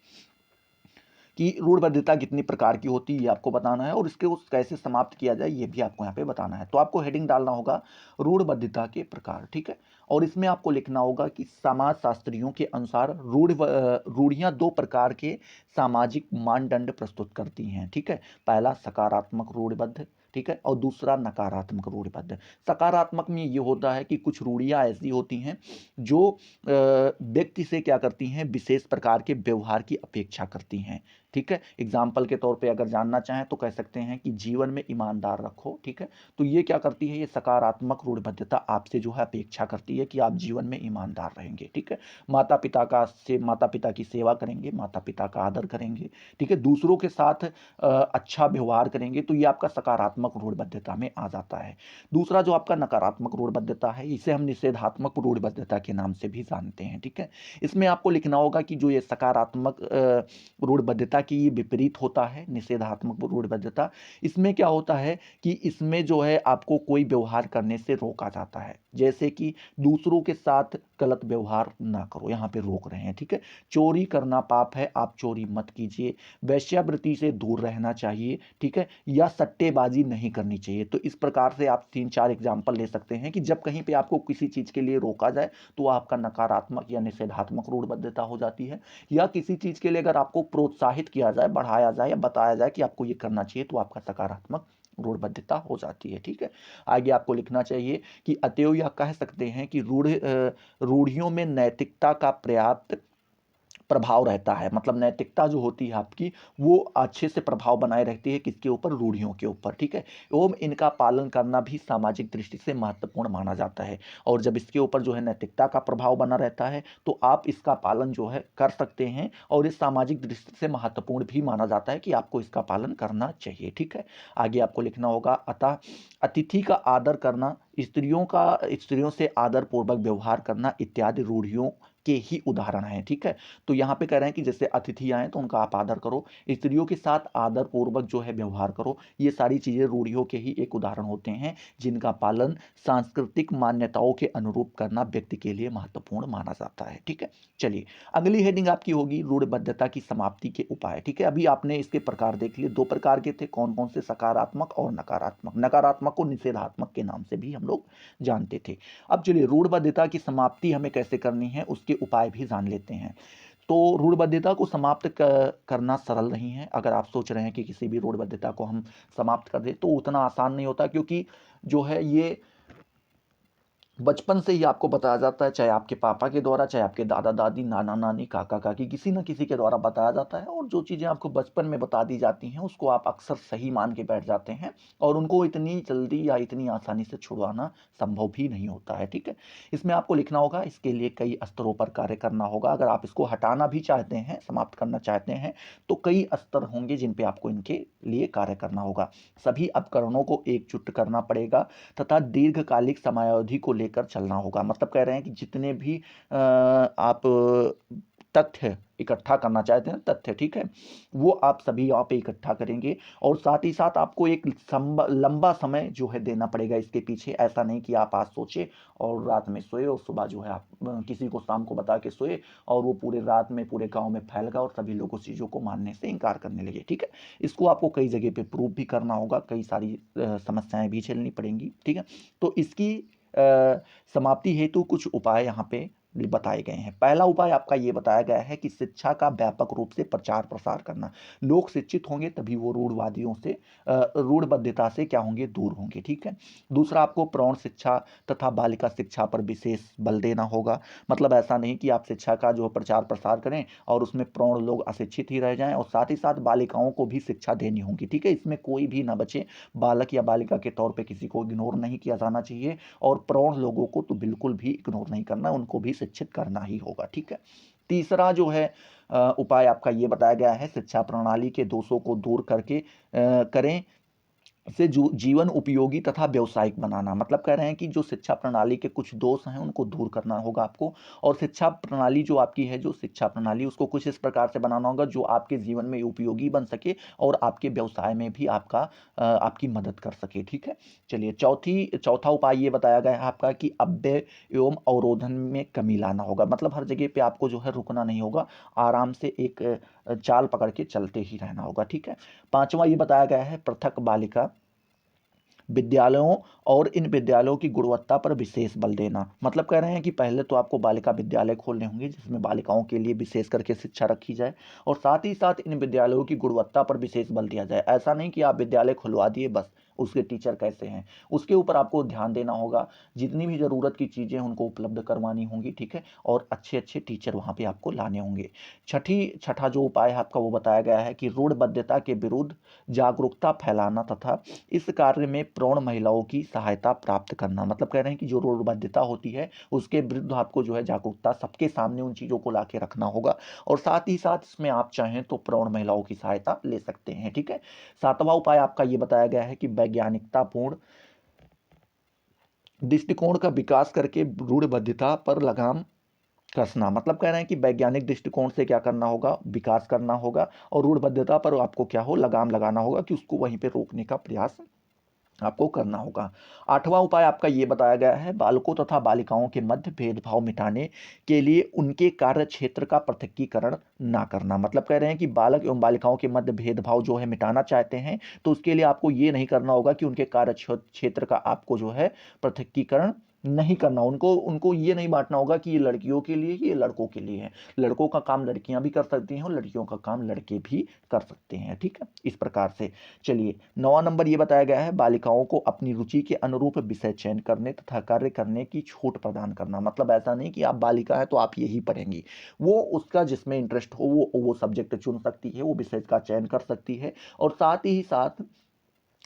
कि रूढ़बद्धता कितनी प्रकार की होती है ये आपको बताना है, और इसके उस कैसे समाप्त किया जाए ये भी आपको यहाँ पे बताना है। तो आपको हेडिंग डालना होगा रूढ़बद्धता के प्रकार, ठीक है। और इसमें आपको लिखना होगा कि समाज शास्त्रियों के अनुसार रूढ़ियाँ 2 प्रकार के सामाजिक मानदंड प्रस्तुत करती हैं, ठीक है। पहला सकारात्मक रूढ़बद्ध, ठीक है, और दूसरा नकारात्मक रूढ़बद्ध। सकारात्मक में ये होता है कि कुछ रूढ़ियाँ ऐसी होती हैं जो व्यक्ति से क्या करती हैं, विशेष प्रकार के व्यवहार की अपेक्षा करती हैं, ठीक है। एग्जाम्पल के तौर पे अगर जानना चाहें तो कह सकते हैं कि जीवन में ईमानदार रखो, ठीक है। तो ये क्या करती है, ये सकारात्मक रूढ़बद्धता आपसे जो है अपेक्षा करती है कि आप जीवन में ईमानदार रहेंगे, ठीक है। माता पिता की सेवा करेंगे, माता पिता का आदर करेंगे, ठीक है। दूसरों के साथ अच्छा व्यवहार करेंगे, तो ये आपका सकारात्मक रूढ़बद्धता में आ जाता है। दूसरा जो आपका नकारात्मक रूढ़बद्धता है, इसे हम निषेधात्मक रूढ़बद्धता के नाम से भी जानते हैं, ठीक है। इसमें आपको लिखना होगा कि जो ये सकारात्मक रूढ़बद्धता की विपरीत होता है, निषेधात्मक रूढ़बद्धता, इसमें क्या होता है कि इसमें जो है आपको कोई व्यवहार करने से रोका जाता है। जैसे कि दूसरों के साथ गलत व्यवहार ना करो, यहाँ पे रोक रहे हैं, ठीक है। चोरी करना पाप है, आप चोरी मत कीजिए। वेश्यावृत्ति से दूर रहना चाहिए, ठीक है, या सट्टेबाजी नहीं करनी चाहिए। तो इस प्रकार से आप 3-4 एग्जाम्पल ले सकते हैं कि जब कहीं पे आपको किसी चीज के लिए रोका जाए तो आपका नकारात्मक या निषेधात्मक रूढ़बद्धता हो जाती है, या किसी चीज के लिए अगर आपको प्रोत्साहित किया जाए, बढ़ाया जाए या बताया जाए कि आपको ये करना चाहिए, तो आपका सकारात्मक रूढ़बद्धता हो जाती है, ठीक है। आगे आपको लिखना चाहिए कि अतएव यह कह सकते हैं कि रूढ़ियों में नैतिकता का पर्याप्त प्रभाव रहता है, मतलब नैतिकता जो होती है आपकी वो अच्छे से प्रभाव बनाए रहती है किसके ऊपर, रूढ़ियों के ऊपर, ठीक है। एवं इनका पालन करना भी सामाजिक दृष्टि से महत्वपूर्ण माना जाता है, और जब इसके ऊपर जो है नैतिकता का प्रभाव बना रहता है तो आप इसका पालन जो है कर सकते हैं, और इस सामाजिक दृष्टि से महत्वपूर्ण भी माना जाता है कि आपको इसका पालन करना चाहिए, ठीक है। आगे आपको लिखना होगा, अतः अतिथि का आदर करना, स्त्रियों से आदर पूर्वक व्यवहार करना इत्यादि रूढ़ियों के ही उदाहरण हैं, ठीक है। तो यहाँ पे कह रहे हैं कि जैसे अतिथि आए तो उनका आप आदर करो, स्त्रियों के साथ आदर पूर्वक जो है व्यवहार करो, ये सारी चीजें रूढ़ियों के ही एक उदाहरण होते हैं जिनका पालन सांस्कृतिक मान्यताओं के अनुरूप करना व्यक्ति के लिए महत्वपूर्ण माना जाता है, ठीक है। चलिए अगली हेडिंग आपकी होगी रूढ़िबद्धता की समाप्ति के उपाय, ठीक है। अभी आपने इसके प्रकार देख लिए, दो प्रकार के थे, कौन कौन से, सकारात्मक और नकारात्मक। नकारात्मक को निषेधात्मक के नाम से भी हम लोग जानते थे। अब चलिए रूढ़िबद्धता की समाप्ति हमें कैसे करनी है उसके उपाय भी जान लेते हैं। तो रूढ़िबद्धता को समाप्त करना सरल नहीं है। अगर आप सोच रहे हैं कि किसी भी रूढ़िबद्धता को हम समाप्त कर दें तो उतना आसान नहीं होता, क्योंकि जो है ये बचपन से ही आपको बताया जाता है, चाहे आपके पापा के द्वारा, चाहे आपके दादा दादी, नाना नानी, काका काकी, किसी न किसी के द्वारा बताया जाता है। और जो चीज़ें आपको बचपन में बता दी जाती हैं उसको आप अक्सर सही मान के बैठ जाते हैं, और उनको इतनी जल्दी या इतनी आसानी से छुड़वाना संभव भी नहीं होता है, ठीक है। इसमें आपको लिखना होगा, इसके लिए कई स्तरों पर कार्य करना होगा। अगर आप इसको हटाना भी चाहते हैं, समाप्त करना चाहते हैं, तो कई स्तर होंगे जिन पे आपको इनके लिए कार्य करना होगा। सभी उपकरणों को एकजुट करना पड़ेगा तथा दीर्घकालिक समयावधि को लेकर चलना होगा। मतलब कह रहे हैं कि जितने भी आप तथ्य इकट्ठा करना चाहते हैं, तथ्य, ठीक है, वो आप सभी यहाँ पे इकट्ठा करेंगे, और साथ ही साथ आपको एक लंबा समय जो है देना पड़ेगा इसके पीछे। ऐसा नहीं कि आप आज सोचे और रात में सोए और सुबह जो है आप किसी को शाम को बता के सोए और वो पूरे रात में पूरे गांव में फैल गया और सभी लोग उस चीज़ों को मानने से इनकार करने लगे, ठीक है। इसको आपको कई जगह पे प्रूव भी करना होगा, कई सारी समस्याएं भी झेलनी पड़ेंगी, ठीक है। तो इसकी समाप्ति हेतु कुछ उपाय यहाँ पे बताए गए हैं। पहला उपाय आपका ये बताया गया है कि शिक्षा का व्यापक रूप से प्रचार प्रसार करना। लोग शिक्षित होंगे तभी वो रूढ़वादियों से, रूढ़बद्धता से क्या होंगे, दूर होंगे, ठीक है। दूसरा, आपको प्रौढ़ शिक्षा तथा बालिका शिक्षा पर विशेष बल देना होगा। मतलब ऐसा नहीं कि आप शिक्षा का जो प्रचार प्रसार करें और उसमें प्रौढ़ लोग अशिक्षित ही रह जाएं, और साथ ही साथ बालिकाओं को भी शिक्षा देनी होगी, ठीक है। इसमें कोई भी ना बचे, बालक या बालिका के तौर पर किसी को इग्नोर नहीं किया जाना चाहिए, और प्रौढ़ लोगों को तो बिल्कुल भी इग्नोर नहीं करना, उनको भी शिक्षित करना ही होगा, ठीक है। तीसरा जो है उपाय आपका ये बताया गया है, शिक्षा प्रणाली के दोषों को दूर करके करें से जीवन उपयोगी तथा व्यावसायिक बनाना। मतलब कह रहे हैं कि जो शिक्षा प्रणाली के कुछ दोष हैं उनको दूर करना होगा आपको, और शिक्षा प्रणाली जो आपकी है, जो शिक्षा प्रणाली, उसको कुछ इस प्रकार से बनाना होगा जो आपके जीवन में उपयोगी बन सके और आपके व्यवसाय में भी आपकी मदद कर सके, ठीक है। चलिए चौथा उपाय ये बताया गया है आपका कि अव्यय एवं अवरोधन में कमी लाना होगा। मतलब हर जगह पे आपको जो है रुकना नहीं होगा, आराम से एक चाल पकड़ के चलते ही रहना होगा, ठीक है। पांचवा ये बताया गया है पृथक बालिका विद्यालयों और इन विद्यालयों की गुणवत्ता पर विशेष बल देना। मतलब कह रहे हैं कि पहले तो आपको बालिका विद्यालय खोलने होंगे जिसमें बालिकाओं के लिए विशेष करके शिक्षा रखी जाए, और साथ ही साथ इन विद्यालयों की गुणवत्ता पर विशेष बल दिया जाए। ऐसा नहीं कि आप विद्यालय खुलवा दिए बस, उसके टीचर कैसे हैं उसके ऊपर आपको ध्यान देना होगा। जितनी भी ज़रूरत की चीज़ें उनको उपलब्ध करवानी होंगी, ठीक है, और अच्छे अच्छे टीचर वहाँ पे आपको लाने होंगे। छठा जो उपाय है आपका वो बताया गया है कि रूढ़बद्धता के विरुद्ध जागरूकता फैलाना तथा इस कार्य में प्रौढ़ महिलाओं की सहायता प्राप्त करना। मतलब कह रहे हैं कि जो रूढ़बद्धता होती है उसके विरुद्ध आपको जो है जागरूकता सबके सामने उन चीज़ों को ला के रखना होगा, और साथ ही साथ इसमें आप चाहें तो प्रौढ़ महिलाओं की सहायता ले सकते हैं, ठीक है। सातवां उपाय आपका ये बताया गया है कि वैज्ञानिकतापूर्ण दृष्टिकोण का विकास करके रूढ़बद्धता पर लगाम कसना। मतलब कह रहे हैं कि वैज्ञानिक दृष्टिकोण से क्या करना होगा, विकास करना होगा, और रूढ़बद्धता पर आपको क्या हो, लगाम लगाना होगा कि उसको वहीं पे रोकने का प्रयास आपको करना होगा। आठवां उपाय आपका ये बताया गया है बालकों तथा बालिकाओं के मध्य भेदभाव मिटाने के लिए उनके कार्य क्षेत्र का पृथकीकरण ना करना। मतलब कह रहे हैं कि बालक एवं बालिकाओं के मध्य भेदभाव जो है मिटाना चाहते हैं तो उसके लिए आपको ये नहीं करना होगा कि उनके कार्य क्षेत्र का आपको जो है पृथकीकरण नहीं करना। उनको उनको ये नहीं बांटना होगा कि ये लड़कियों के लिए, ये लड़कों के लिए है। लड़कों का काम लड़कियां भी कर सकती हैं और लड़कियों का काम लड़के भी कर सकते हैं, ठीक है, इस प्रकार से। चलिए 9वां नंबर ये बताया गया है, बालिकाओं को अपनी रुचि के अनुरूप विषय चयन करने तथा कार्य करने की छूट प्रदान करना। मतलब ऐसा नहीं कि आप बालिका है तो आप यही पढ़ेंगी, वो उसका जिसमें इंटरेस्ट हो वो सब्जेक्ट चुन सकती है, वो विषय का चयन कर सकती है, और साथ ही साथ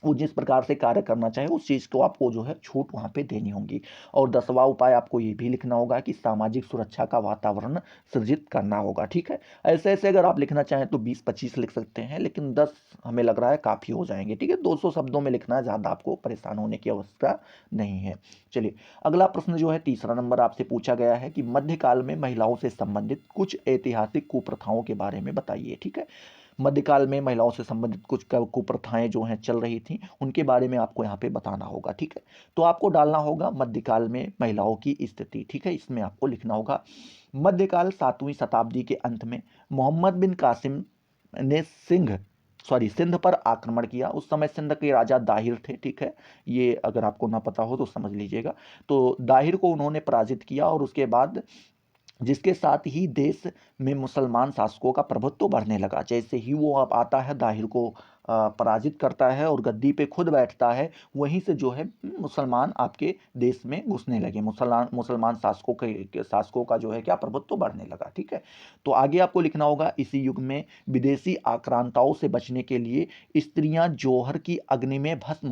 वो जिस प्रकार से कार्य करना चाहे उस चीज़ को आपको जो है छूट वहाँ पे देनी होगी। और 10वां उपाय आपको ये भी लिखना होगा कि सामाजिक सुरक्षा का वातावरण सृजित करना होगा, ठीक है। ऐसे ऐसे अगर आप लिखना चाहें तो 20-25 लिख सकते हैं, लेकिन 10 हमें लग रहा है काफ़ी हो जाएंगे, ठीक है। 200 शब्दों में लिखना है, ज़्यादा आपको परेशान होने की आवश्यकता नहीं है। चलिए अगला प्रश्न जो है तीसरा नंबर आपसे पूछा गया है कि मध्यकाल में महिलाओं से संबंधित कुछ ऐतिहासिक कुप्रथाओं के बारे में बताइए, ठीक है। मध्यकाल में महिलाओं से संबंधित कुछ कुप्रथाएं जो हैं चल रही थी, उनके बारे में आपको यहाँ पे बताना होगा, ठीक है। तो आपको डालना होगा मध्यकाल में महिलाओं की स्थिति, ठीक है। इसमें आपको लिखना होगा मध्यकाल 7वीं शताब्दी के अंत में मोहम्मद बिन कासिम ने सिंध पर आक्रमण किया। उस समय सिंध के राजा दाहिर थे, ठीक है। ये अगर आपको ना पता हो तो समझ लीजिएगा। तो दाहिर को उन्होंने पराजित किया और उसके बाद जिसके साथ ही देश में मुसलमान शासकों का प्रभुत्व बढ़ने लगा। जैसे ही वो अब आता है, दाहिर को पराजित करता है और गद्दी पे खुद बैठता है, वहीं से जो है मुसलमान आपके देश में घुसने लगे। मुसलमान शासकों का जो है क्या प्रभुत्व बढ़ने लगा, ठीक है। तो आगे आपको लिखना होगा इसी युग में विदेशी आक्रांताओं से बचने के लिए स्त्रियां जौहर की अग्नि में भस्म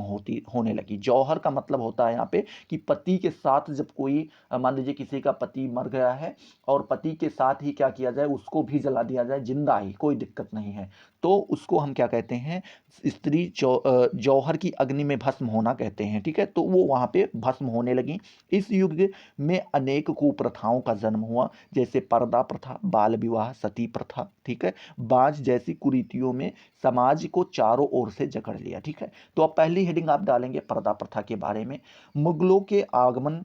होने लगी। जौहर का मतलब होता है यहाँ पे कि पति के साथ जब कोई, मान लीजिए किसी का पति मर गया है और पति के साथ ही क्या किया जाए, उसको भी जला दिया जाए, जिंदा ही, कोई दिक्कत नहीं है, तो उसको हम क्या कहते हैं, स्त्री जौहर की अग्नि में भस्म होना कहते हैं, ठीक है। तो वो वहां पे भस्म होने लगी। इस युग में अनेक कुप्रथाओं का जन्म हुआ, जैसे पर्दा प्रथा, बाल विवाह, सती प्रथा, ठीक है। बाज जैसी कुरीतियों में समाज को चारों ओर से जकड़ लिया, ठीक है। तो अब पहली हेडिंग आप डालेंगे पर्दा प्रथा के बारे में। मुगलों के आगमन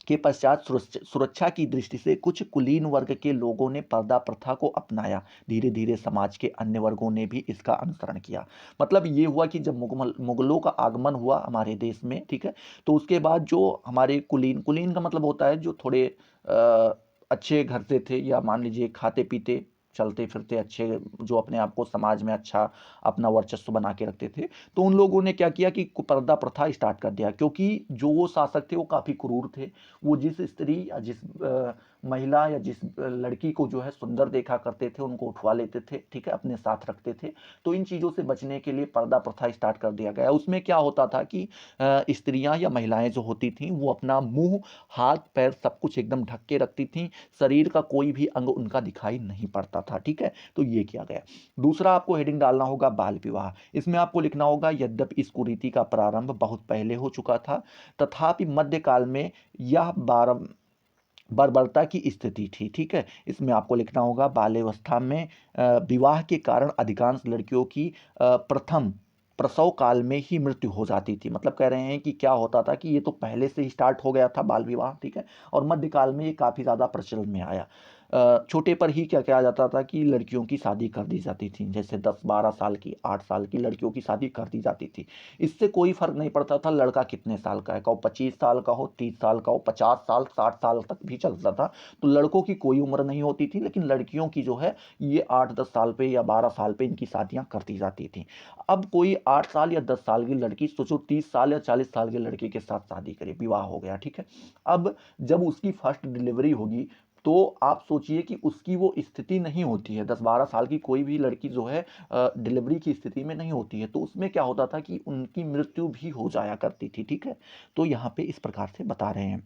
के पश्चात सुरक्षा की दृष्टि से कुछ कुलीन वर्ग के लोगों ने पर्दा प्रथा को अपनाया। धीरे धीरे समाज के अन्य वर्गों ने भी इसका अनुसरण किया। मतलब ये हुआ कि जब मुगलों का आगमन हुआ हमारे देश में, ठीक है, तो उसके बाद जो हमारे कुलीन का मतलब होता है जो थोड़े अच्छे घर से थे, या मान लीजिए खाते पीते चलते फिरते अच्छे, जो अपने आप को समाज में अच्छा अपना वर्चस्व बना के रखते थे, तो उन लोगों ने क्या किया कि पर्दा प्रथा स्टार्ट कर दिया। क्योंकि जो वो शासक थे वो काफ़ी क्रूर थे। वो जिस स्त्री या जिस महिला या जिस लड़की को जो है सुंदर देखा करते थे, उनको उठवा लेते थे, ठीक है, अपने साथ रखते थे। तो इन चीज़ों से बचने के लिए पर्दा प्रथा स्टार्ट कर दिया गया। उसमें क्या होता था कि स्त्रियां या महिलाएं जो होती थीं वो अपना मुंह, हाथ पैर सब कुछ एकदम ढक के रखती थीं, शरीर का कोई भी अंग उनका दिखाई नहीं पड़ता था, ठीक है। तो ये किया गया। दूसरा आपको हेडिंग डालना होगा बाल विवाह। इसमें आपको लिखना होगा यद्यपि इस कुरीति का प्रारंभ बहुत पहले हो चुका था, तथापि मध्यकाल में यह बर्बरता की स्थिति थी, ठीक है। इसमें आपको लिखना होगा बाल्यावस्था में विवाह के कारण अधिकांश लड़कियों की प्रथम प्रसव काल में ही मृत्यु हो जाती थी। मतलब कह रहे हैं कि क्या होता था कि ये तो पहले से ही स्टार्ट हो गया था बाल विवाह, ठीक है, और मध्यकाल में ये काफ़ी ज़्यादा प्रचलन में आया। छोटे पर ही क्या किया जाता था कि लड़कियों की शादी कर दी जाती थी। जैसे 10-12 साल की, 8 साल की लड़कियों की शादी कर दी जाती थी। इससे कोई फर्क नहीं पड़ता था लड़का कितने साल का है, कहो 25 साल का हो, 30 साल का हो, 50 साल, 60 साल तक भी चलता था। तो लड़कों की कोई उम्र नहीं होती थी, लेकिन लड़कियों की जो है ये 8-10 साल पे या 12 साल पे इनकी शादियां कर दी जाती थी। अब कोई 8 साल या 10 साल की लड़की, सोचो 30 साल या 40 साल के लड़के के साथ शादी करे, विवाह हो गया, ठीक है। अब जब उसकी फर्स्ट डिलीवरी होगी, तो आप सोचिए कि उसकी वो स्थिति नहीं होती है। 10-12 साल की कोई भी लड़की जो है डिलीवरी की स्थिति में नहीं होती है, तो उसमें क्या होता था कि उनकी मृत्यु भी हो जाया करती थी, ठीक है। तो यहाँ पे इस प्रकार से बता रहे हैं।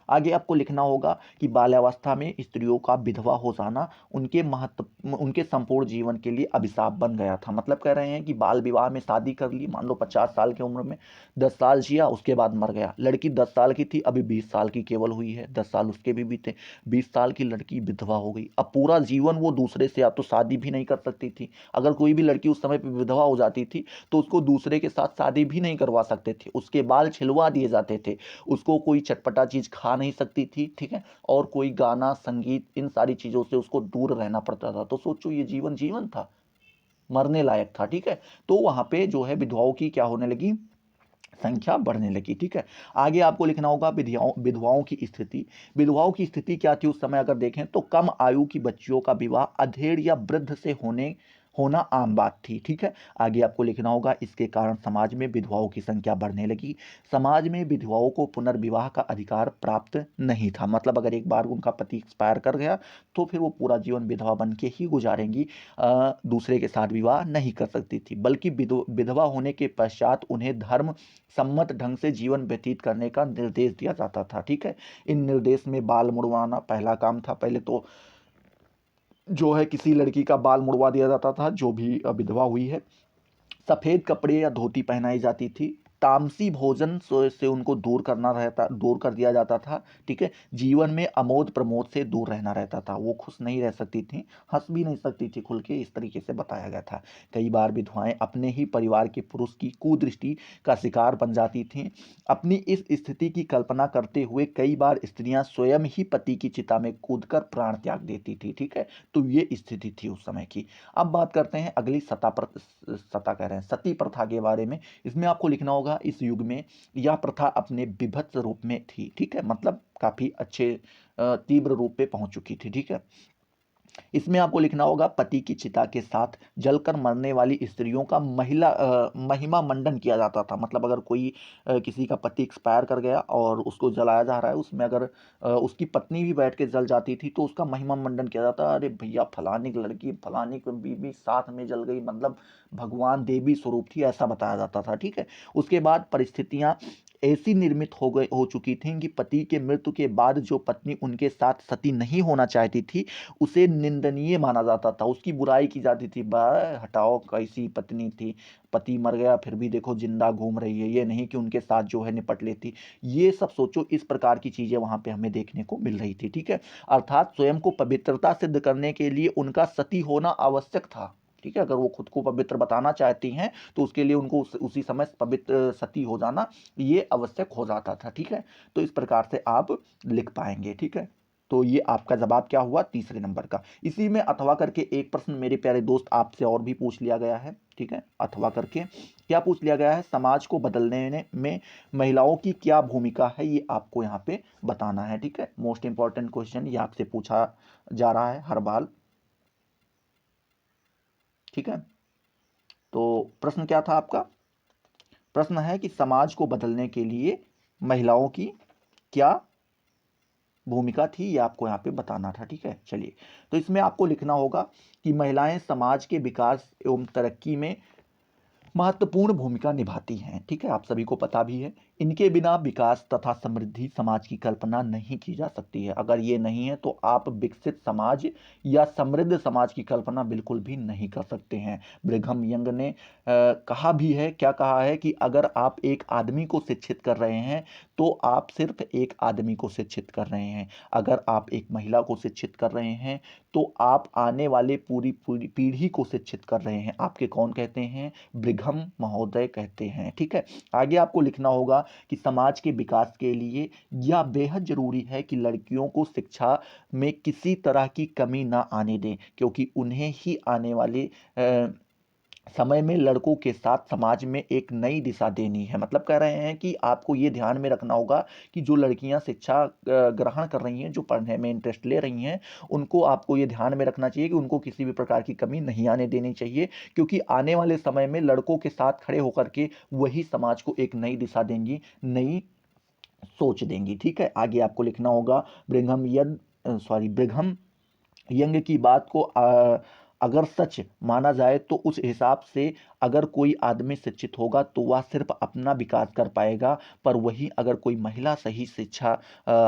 आगे आपको लिखना होगा कि बाल्यावस्था में स्त्रियों का विधवा हो जाना उनके संपूर्ण जीवन के लिए अभिशाप बन गया था। मतलब कह रहे हैं कि बाल विवाह में शादी कर ली, मान लो 50 साल की उम्र में, 10 साल जिया, उसके बाद मर गया। लड़की 10 साल की थी, अभी 20 साल की केवल हुई है, 10 साल उसके भी बीते, 20 साल की लड़की विधवा हो गई। अब पूरा जीवन वो दूसरे से या तो शादी भी नहीं कर सकती थी। अगर कोई भी लड़की उस समय पर विधवा हो जाती थी तो उसको दूसरे के साथ शादी भी नहीं करवा सकते थे, उसके बाल छिलवा दिए जाते थे, उसको कोई चटपटा चीज खा नहीं सकती थी, ठीक है, और कोई गाना संगीत इन सारी चीजों से उसको दूर रहना पड़ता था। तो सोचो ये जीवन जीवन था, मरने लायक था, ठीक है। तो वहां पे जो है विधवाओं की क्या होने लगी, संख्या बढ़ने लगी। ठीक है, आगे आपको लिखना होगा विधवाओं की स्थिति। विधवाओं की स्थिति क्या थी उस समय, अगर देखें तो कम आयु की बच्चियों का विवाह अधेड़ या वृद्ध से होना आम बात थी। ठीक है, आगे आपको लिखना होगा इसके कारण समाज में विधवाओं की संख्या बढ़ने लगी। समाज में विधवाओं को पुनर्विवाह का अधिकार प्राप्त नहीं था, मतलब अगर एक बार उनका पति एक्सपायर कर गया तो फिर वो पूरा जीवन विधवा बन के ही गुजारेंगी, दूसरे के साथ विवाह नहीं कर सकती थी, बल्कि विधवा होने के पश्चात उन्हें धर्म सम्मत ढंग से जीवन व्यतीत करने का निर्देश दिया जाता था। ठीक है, इन निर्देश में बाल मुड़वाना पहला काम था। पहले तो जो है किसी लड़की का बाल मुड़वा दिया जाता था जो भी विधवा हुई है। सफेद कपड़े या धोती पहनाई जाती थी। तामसी भोजन से उनको दूर कर दिया जाता था। ठीक है, जीवन में अमोद प्रमोद से दूर रहना रहता था, वो खुश नहीं रह सकती थी, हंस भी नहीं सकती थी खुल के, इस तरीके से बताया गया था। कई बार विधवाएं अपने ही परिवार के पुरुष की कुदृष्टि का शिकार बन जाती थीं। अपनी इस स्थिति की कल्पना करते हुए कई बार स्त्रियां स्वयं ही पति की चिता में कूदकर प्राण त्याग देती थी। ठीक है, तो ये स्थिति थी उस समय की। अब बात करते हैं अगली सता कह रहे हैं सती प्रथा के बारे में। इसमें आपको लिखना होगा इस युग में यह प्रथा अपने विभत्स रूप में थी। ठीक है, मतलब काफी अच्छे तीव्र रूप पे पहुंच चुकी थी। ठीक है, इसमें आपको लिखना होगा पति की चिता के साथ जलकर मरने वाली स्त्रियों का महिमा मंडन किया जाता था। मतलब अगर कोई किसी का पति एक्सपायर कर गया और उसको जलाया जा रहा है, उसमें अगर उसकी पत्नी भी बैठ के जल जाती थी तो उसका महिमा मंडन किया जाता। अरे भैया फलानी की लड़की फलानी की बीवी साथ में जल गई, मतलब भगवान देवी स्वरूप थी, ऐसा बताया जाता था। ठीक है, उसके बाद परिस्थितियां ऐसी निर्मित हो चुकी थी कि पति के मृत्यु के बाद जो पत्नी उनके साथ सती नहीं होना चाहती थी उसे निंदनीय माना जाता था, उसकी बुराई की जाती थी। हटाओ, कैसी पत्नी थी, पति मर गया फिर भी देखो जिंदा घूम रही है, ये नहीं कि उनके साथ जो है निपट लेती। ये सब सोचो, इस प्रकार की चीजें वहां पे हमें देखने को मिल रही थी। ठीक है, अर्थात स्वयं को पवित्रता सिद्ध करने के लिए उनका सती होना आवश्यक था। ठीक है, अगर वो खुद को पवित्र बताना चाहती हैं तो उसके लिए उनको उसी समय पवित्र सती हो जाना ये आवश्यक हो जाता था। ठीक है, तो इस प्रकार से आप लिख पाएंगे। ठीक है, तो ये आपका जवाब क्या हुआ, तीसरे नंबर का। इसी में अथवा करके एक प्रश्न मेरे प्यारे दोस्त आपसे और भी पूछ लिया गया है। ठीक है, अथवा करके क्या पूछ लिया गया है, समाज को बदलने में महिलाओं की क्या भूमिका है, ये आपको यहाँ पे बताना है। ठीक है, मोस्ट इंपॉर्टेंट क्वेश्चन ये आपसे पूछा जा रहा है हर बार। ठीक है, तो प्रश्न क्या था आपका, प्रश्न है कि समाज को बदलने के लिए महिलाओं की क्या भूमिका थी, ये आपको यहाँ पे बताना था। ठीक है, चलिए, तो इसमें आपको लिखना होगा कि महिलाएं समाज के विकास एवं तरक्की में महत्वपूर्ण भूमिका निभाती हैं। ठीक है, आप सभी को पता भी है, इनके बिना विकास तथा समृद्धि समाज की कल्पना नहीं की जा सकती है। अगर ये नहीं है तो आप विकसित समाज या समृद्ध समाज की कल्पना बिल्कुल भी नहीं कर सकते हैं। ब्रिघम यंग ने कहा भी है, क्या कहा है कि अगर आप एक आदमी को शिक्षित कर रहे हैं तो आप सिर्फ एक आदमी को शिक्षित कर रहे हैं। अगर आप एक महिला को शिक्षित कर रहे हैं तो आप आने वाले पूरी पूरी पीढ़ी को शिक्षित कर रहे हैं। आपके कौन कहते हैं, ब्रिघम महोदय कहते हैं। ठीक है, आगे आपको लिखना होगा कि समाज के विकास के लिए यह बेहद जरूरी है कि लड़कियों को शिक्षा में किसी तरह की कमी ना आने दें, क्योंकि उन्हें ही आने वाले समय में लड़कों के साथ समाज में एक नई दिशा देनी है। मतलब कह रहे हैं कि आपको ये ध्यान में रखना होगा कि जो लड़कियां शिक्षा ग्रहण कर रही हैं, जो पढ़ने में इंटरेस्ट ले रही हैं, उनको आपको ये ध्यान में रखना चाहिए कि उनको किसी भी प्रकार की कमी नहीं आने देनी चाहिए, क्योंकि आने वाले समय में लड़कों के साथ खड़े होकर के वही समाज को एक नई दिशा देंगी, नई सोच देंगी। ठीक है, आगे आपको लिखना होगा ब्रिघम यंग की बात को अगर सच माना जाए तो उस हिसाब से अगर कोई आदमी शिक्षित होगा तो वह सिर्फ अपना विकास कर पाएगा, पर वही अगर कोई महिला सही शिक्षा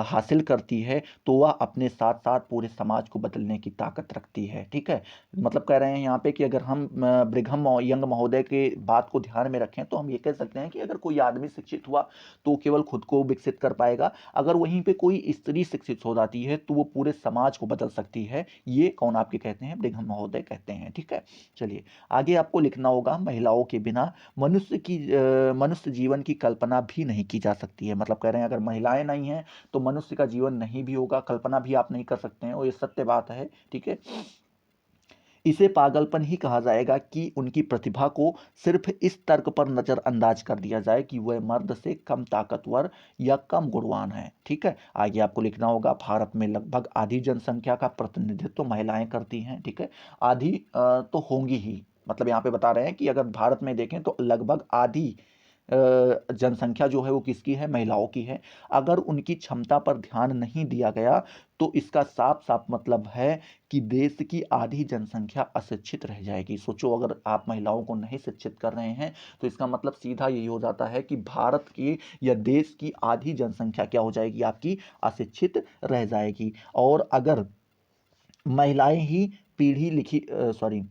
हासिल करती है तो वह अपने साथ साथ पूरे समाज को बदलने की ताकत रखती है। ठीक है, मतलब कह रहे हैं यहाँ पे कि अगर हम ब्रिघम यंग महोदय के बात को ध्यान में रखें तो हम ये कह सकते हैं कि अगर कोई आदमी शिक्षित हुआ तो केवल खुद को विकसित कर पाएगा, अगर वहीं पे कोई स्त्री शिक्षित हो जाती है तो वो पूरे समाज को बदल सकती है। ये कौन आपके कहते हैं, ब्रिघम महोदय कहते हैं। ठीक है, चलिए, आगे आपको लिखना होगा महिलाओं के बिना मनुष्य जीवन की कल्पना भी नहीं की जा सकती है। मतलब कह रहे हैं अगर महिलाएं नहीं हैं तो मनुष्य का जीवन नहीं भी होगा, कल्पना भी आप नहीं कर सकते हैं, और ये सत्य बात है। ठीक है, इसे पागलपन ही कहा जाएगा कि उनकी प्रतिभा को सिर्फ इस तर्क पर नज़रअंदाज कर दिया जाए कि वह मर्द से कम ताकतवर या कम गुणवान है। ठीक है, आगे आपको लिखना होगा भारत में लगभग आधी जनसंख्या का प्रतिनिधित्व तो महिलाएं करती हैं। ठीक है, आधी तो होंगी ही, मतलब यहाँ पे बता रहे हैं कि अगर भारत में देखें तो लगभग आधी जनसंख्या जो है वो किसकी है, महिलाओं की है। अगर उनकी क्षमता पर ध्यान नहीं दिया गया तो इसका साफ साफ मतलब है कि देश की आधी जनसंख्या अशिक्षित रह जाएगी। सोचो, अगर आप महिलाओं को नहीं शिक्षित कर रहे हैं तो इसका मतलब सीधा यही हो जाता है कि भारत की या देश की आधी जनसंख्या क्या हो जाएगी, आपकी अशिक्षित रह जाएगी। और अगर महिलाएं ही पीढ़ी लिखी सॉरी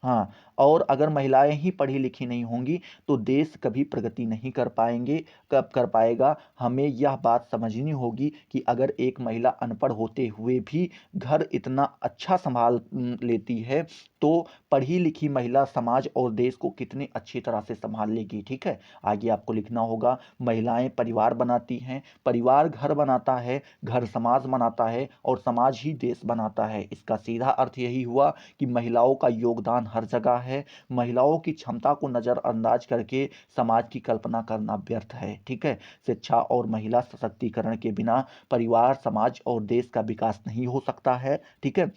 हाँ, और अगर महिलाएं ही पढ़ी लिखी नहीं होंगी तो देश कभी प्रगति नहीं कर पाएंगे। कब कर पाएगा? हमें यह बात समझनी होगी कि अगर एक महिला अनपढ़ होते हुए भी घर इतना अच्छा संभाल लेती है तो पढ़ी लिखी महिला समाज और देश को कितनी अच्छी तरह से संभाल लेगी। ठीक है, आगे आपको लिखना होगा महिलाएं परिवार बनाती हैं, परिवार घर बनाता है, घर समाज बनाता है और समाज ही देश बनाता है। इसका सीधा अर्थ यही हुआ कि महिलाओं का योगदान हर जगह है। महिलाओं की क्षमता को नज़रअंदाज करके समाज की कल्पना करना व्यर्थ है। ठीक है, शिक्षा और महिला सशक्तिकरण के बिना परिवार, समाज और देश का विकास नहीं हो सकता है। ठीक है,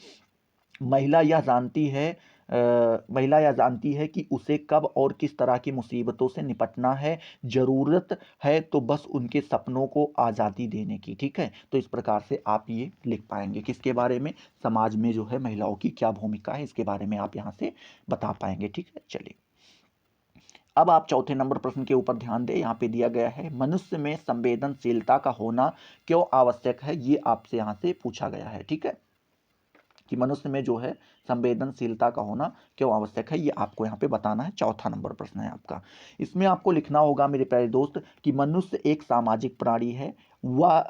महिला यह जानती है महिला यह जानती है कि उसे कब और किस तरह की मुसीबतों से निपटना है। जरूरत है तो बस उनके सपनों को आज़ादी देने की। ठीक है, तो इस प्रकार से आप ये लिख पाएंगे किसके बारे में, समाज में जो है महिलाओं की क्या भूमिका है, इसके बारे में आप यहाँ से बता पाएंगे। ठीक है, चलिए अब आप चौथे नंबर प्रश्न के ऊपर ध्यान दें। यहाँ पे दिया गया है मनुष्य में संवेदनशीलता का होना क्यों आवश्यक है, ये आपसे यहाँ से पूछा गया है। ठीक है, कि मनुष्य में जो है संवेदनशीलता का होना क्यों आवश्यक है, ये आपको यहाँ पे बताना है। चौथा नंबर प्रश्न है आपका। इसमें आपको लिखना होगा मेरे प्यारे दोस्त कि मनुष्य एक सामाजिक प्राणी है, वह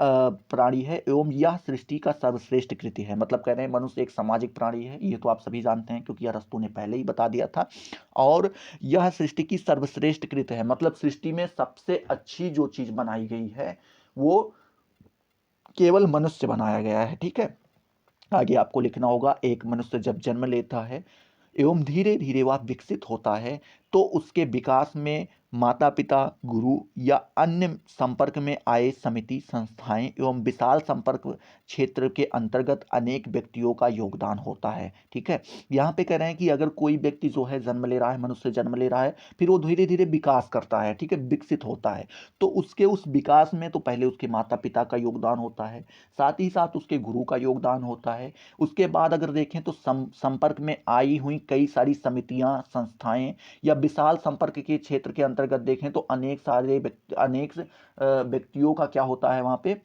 प्राणी है एवं यह सृष्टि का सर्वश्रेष्ठ कृति है। मतलब कह रहे हैं मनुष्य एक सामाजिक प्राणी है, ये तो आप सभी जानते हैं क्योंकि अरस्तु ने पहले ही बता दिया था। और यह सृष्टि की सर्वश्रेष्ठ कृत है, मतलब सृष्टि में सबसे अच्छी जो चीज बनाई गई है वो केवल मनुष्य बनाया गया है। ठीक है, आगे आपको लिखना होगा एक मनुष्य जब जन्म लेता है एवं धीरे धीरे वह विकसित होता है तो उसके विकास में माता पिता, गुरु या अन्य संपर्क में आए समिति, संस्थाएं एवं विशाल संपर्क क्षेत्र के अंतर्गत अनेक व्यक्तियों का योगदान होता है। ठीक है, यहाँ पे कह रहे हैं कि अगर कोई व्यक्ति जो है जन्म ले रहा है, मनुष्य जन्म ले रहा है, फिर वो धीरे धीरे विकास करता है। ठीक है, विकसित होता है, तो उसके उस विकास में तो पहले उसके माता पिता का योगदान होता है, साथ ही साथ उसके गुरु का योगदान होता है। उसके बाद अगर देखें तो संपर्क में आई हुई कई सारी समितियां, संस्थाएं या विशाल संपर्क के क्षेत्र के अंतर्गत देखें तो अनेक व्यक्तियों का क्या होता है वहां पे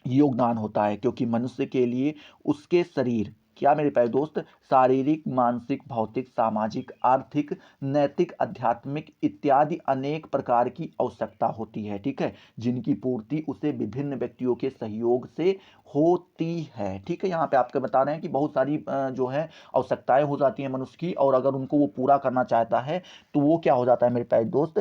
योगदान होता है। क्योंकि मनुष्य के लिए उसके शरीर क्या मेरे प्यारे दोस्त, शारीरिक, मानसिक, भौतिक, सामाजिक, आर्थिक, नैतिक, आध्यात्मिक इत्यादि अनेक प्रकार की आवश्यकता होती है। ठीक है, जिनकी पूर्ति उसे विभिन्न व्यक्तियों के सहयोग से होती है। ठीक है, यहाँ पे आपके बता रहे हैं कि बहुत सारी जो है आवश्यकताएं हो जाती हैं मनुष्य की, और अगर उनको वो पूरा करना चाहता है तो वो क्या हो जाता है मेरे प्यारे दोस्त,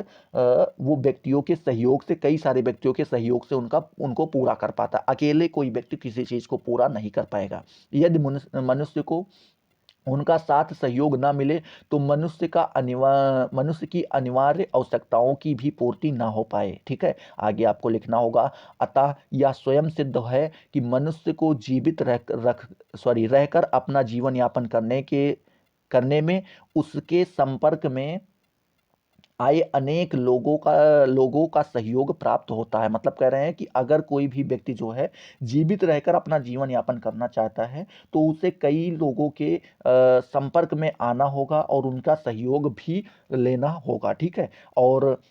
वो व्यक्तियों के सहयोग से, कई सारे व्यक्तियों के सहयोग से उनको पूरा कर पाता है। अकेले कोई व्यक्ति किसी चीज को पूरा नहीं कर पाएगा। यदि मनुष्य को उनका साथ सहयोग ना मिले तो मनुष्य की अनिवार्य आवश्यकताओं की भी पूर्ति ना हो पाए। ठीक है, आगे आपको लिखना होगा अतः यह स्वयं सिद्ध है कि मनुष्य को जीवित रहकर अपना जीवन यापन करने में उसके संपर्क में आए अनेक लोगों का सहयोग प्राप्त होता है। मतलब कह रहे हैं कि अगर कोई भी व्यक्ति जो है जीवित रहकर अपना जीवन यापन करना चाहता है तो उसे कई लोगों के संपर्क में आना होगा और उनका सहयोग भी लेना होगा। ठीक है, और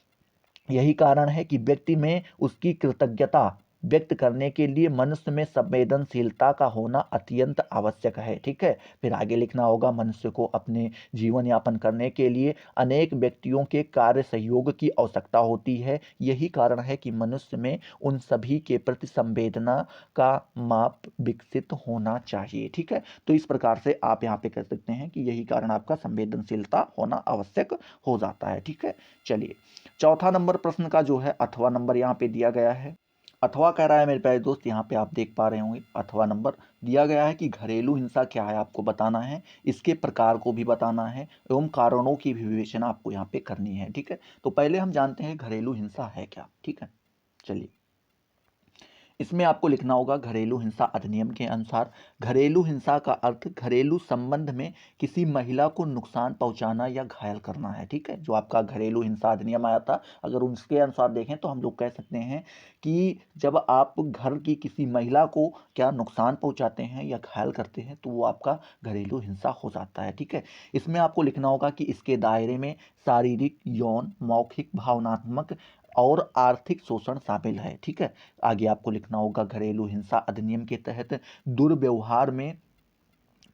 यही कारण है कि व्यक्ति में उसकी कृतज्ञता व्यक्त करने के लिए मनुष्य में संवेदनशीलता का होना अत्यंत आवश्यक है। ठीक है, फिर आगे लिखना होगा मनुष्य को अपने जीवन यापन करने के लिए अनेक व्यक्तियों के कार्य सहयोग की आवश्यकता होती है। यही कारण है कि मनुष्य में उन सभी के प्रति संवेदना का माप विकसित होना चाहिए। ठीक है, तो इस प्रकार से आप यहाँ पे कह सकते हैं कि यही कारण आपका संवेदनशीलता होना आवश्यक हो जाता है। ठीक है, चलिए चौथा नंबर प्रश्न का जो है 8वां नंबर यहाँ पे दिया गया है। अथवा कह रहा है मेरे प्यारे दोस्त, यहाँ पे आप देख पा रहे होंगे अथवा नंबर दिया गया है कि घरेलू हिंसा क्या है आपको बताना है, इसके प्रकार को भी बताना है एवं कारणों की भी विवेचना आपको यहाँ पे करनी है। ठीक है, तो पहले हम जानते हैं घरेलू हिंसा है क्या। ठीक है, चलिए इसमें आपको लिखना होगा घरेलू हिंसा अधिनियम के अनुसार घरेलू हिंसा का अर्थ घरेलू संबंध में किसी महिला को नुकसान पहुंचाना या घायल करना है। ठीक है, जो आपका घरेलू हिंसा अधिनियम आया था, अगर उसके अनुसार देखें तो हम लोग कह सकते हैं कि जब आप घर की किसी महिला को क्या नुकसान पहुंचाते हैं या घायल करते हैं तो वो आपका घरेलू हिंसा हो जाता है। ठीक है, इसमें आपको लिखना होगा कि इसके दायरे में शारीरिक, यौन, मौखिक, भावनात्मक और आर्थिक शोषण शामिल है। ठीक है, आगे आपको लिखना होगा घरेलू हिंसा अधिनियम के तहत दुर्व्यवहार में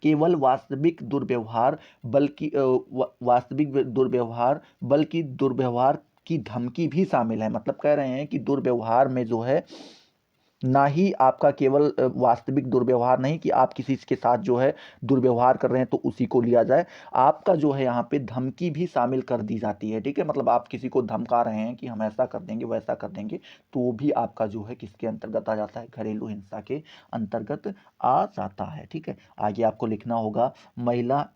केवल वास्तविक दुर्व्यवहार बल्कि दुर्व्यवहार की धमकी भी शामिल है। मतलब कह रहे हैं कि दुर्व्यवहार में जो है ना ही आपका केवल वास्तविक दुर्व्यवहार नहीं कि आप किसी के साथ जो है दुर्व्यवहार कर रहे हैं तो उसी को लिया जाए, आपका जो है यहाँ पे धमकी भी शामिल कर दी जाती है। ठीक है, मतलब आप किसी को धमका रहे हैं कि हम ऐसा कर देंगे वैसा कर देंगे, तो वो भी आपका जो है किसके अंतर्गत आ जाता है, घरेलू हिंसा के अंतर्गत आ जाता है। ठीक है, आगे आपको लिखना होगा महिला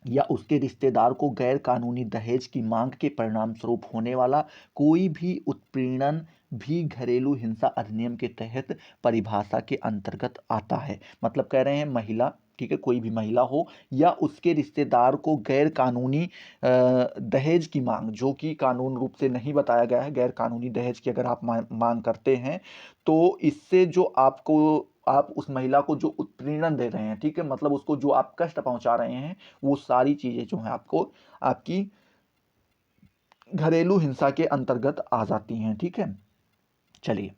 या उसके रिश्तेदार को गैर कानूनी दहेज की मांग के परिणाम स्वरूप होने वाला कोई भी उत्पीड़न भी घरेलू हिंसा अधिनियम के तहत परिभाषा के अंतर्गत आता है। मतलब कह रहे हैं महिला, ठीक है, कोई भी महिला हो या उसके रिश्तेदार को गैर कानूनी दहेज की मांग, जो कि कानून रूप से नहीं बताया गया है, गैर कानूनी दहेज की अगर आप मांग करते हैं तो इससे जो आपको, आप उस महिला को जो उत्पीड़न दे रहे हैं, ठीक है, मतलब उसको जो आप कष्ट पहुंचा रहे हैं, वो सारी चीजें जो है आपको आपकी घरेलू हिंसा के अंतर्गत आ जाती हैं। ठीक है, चलिए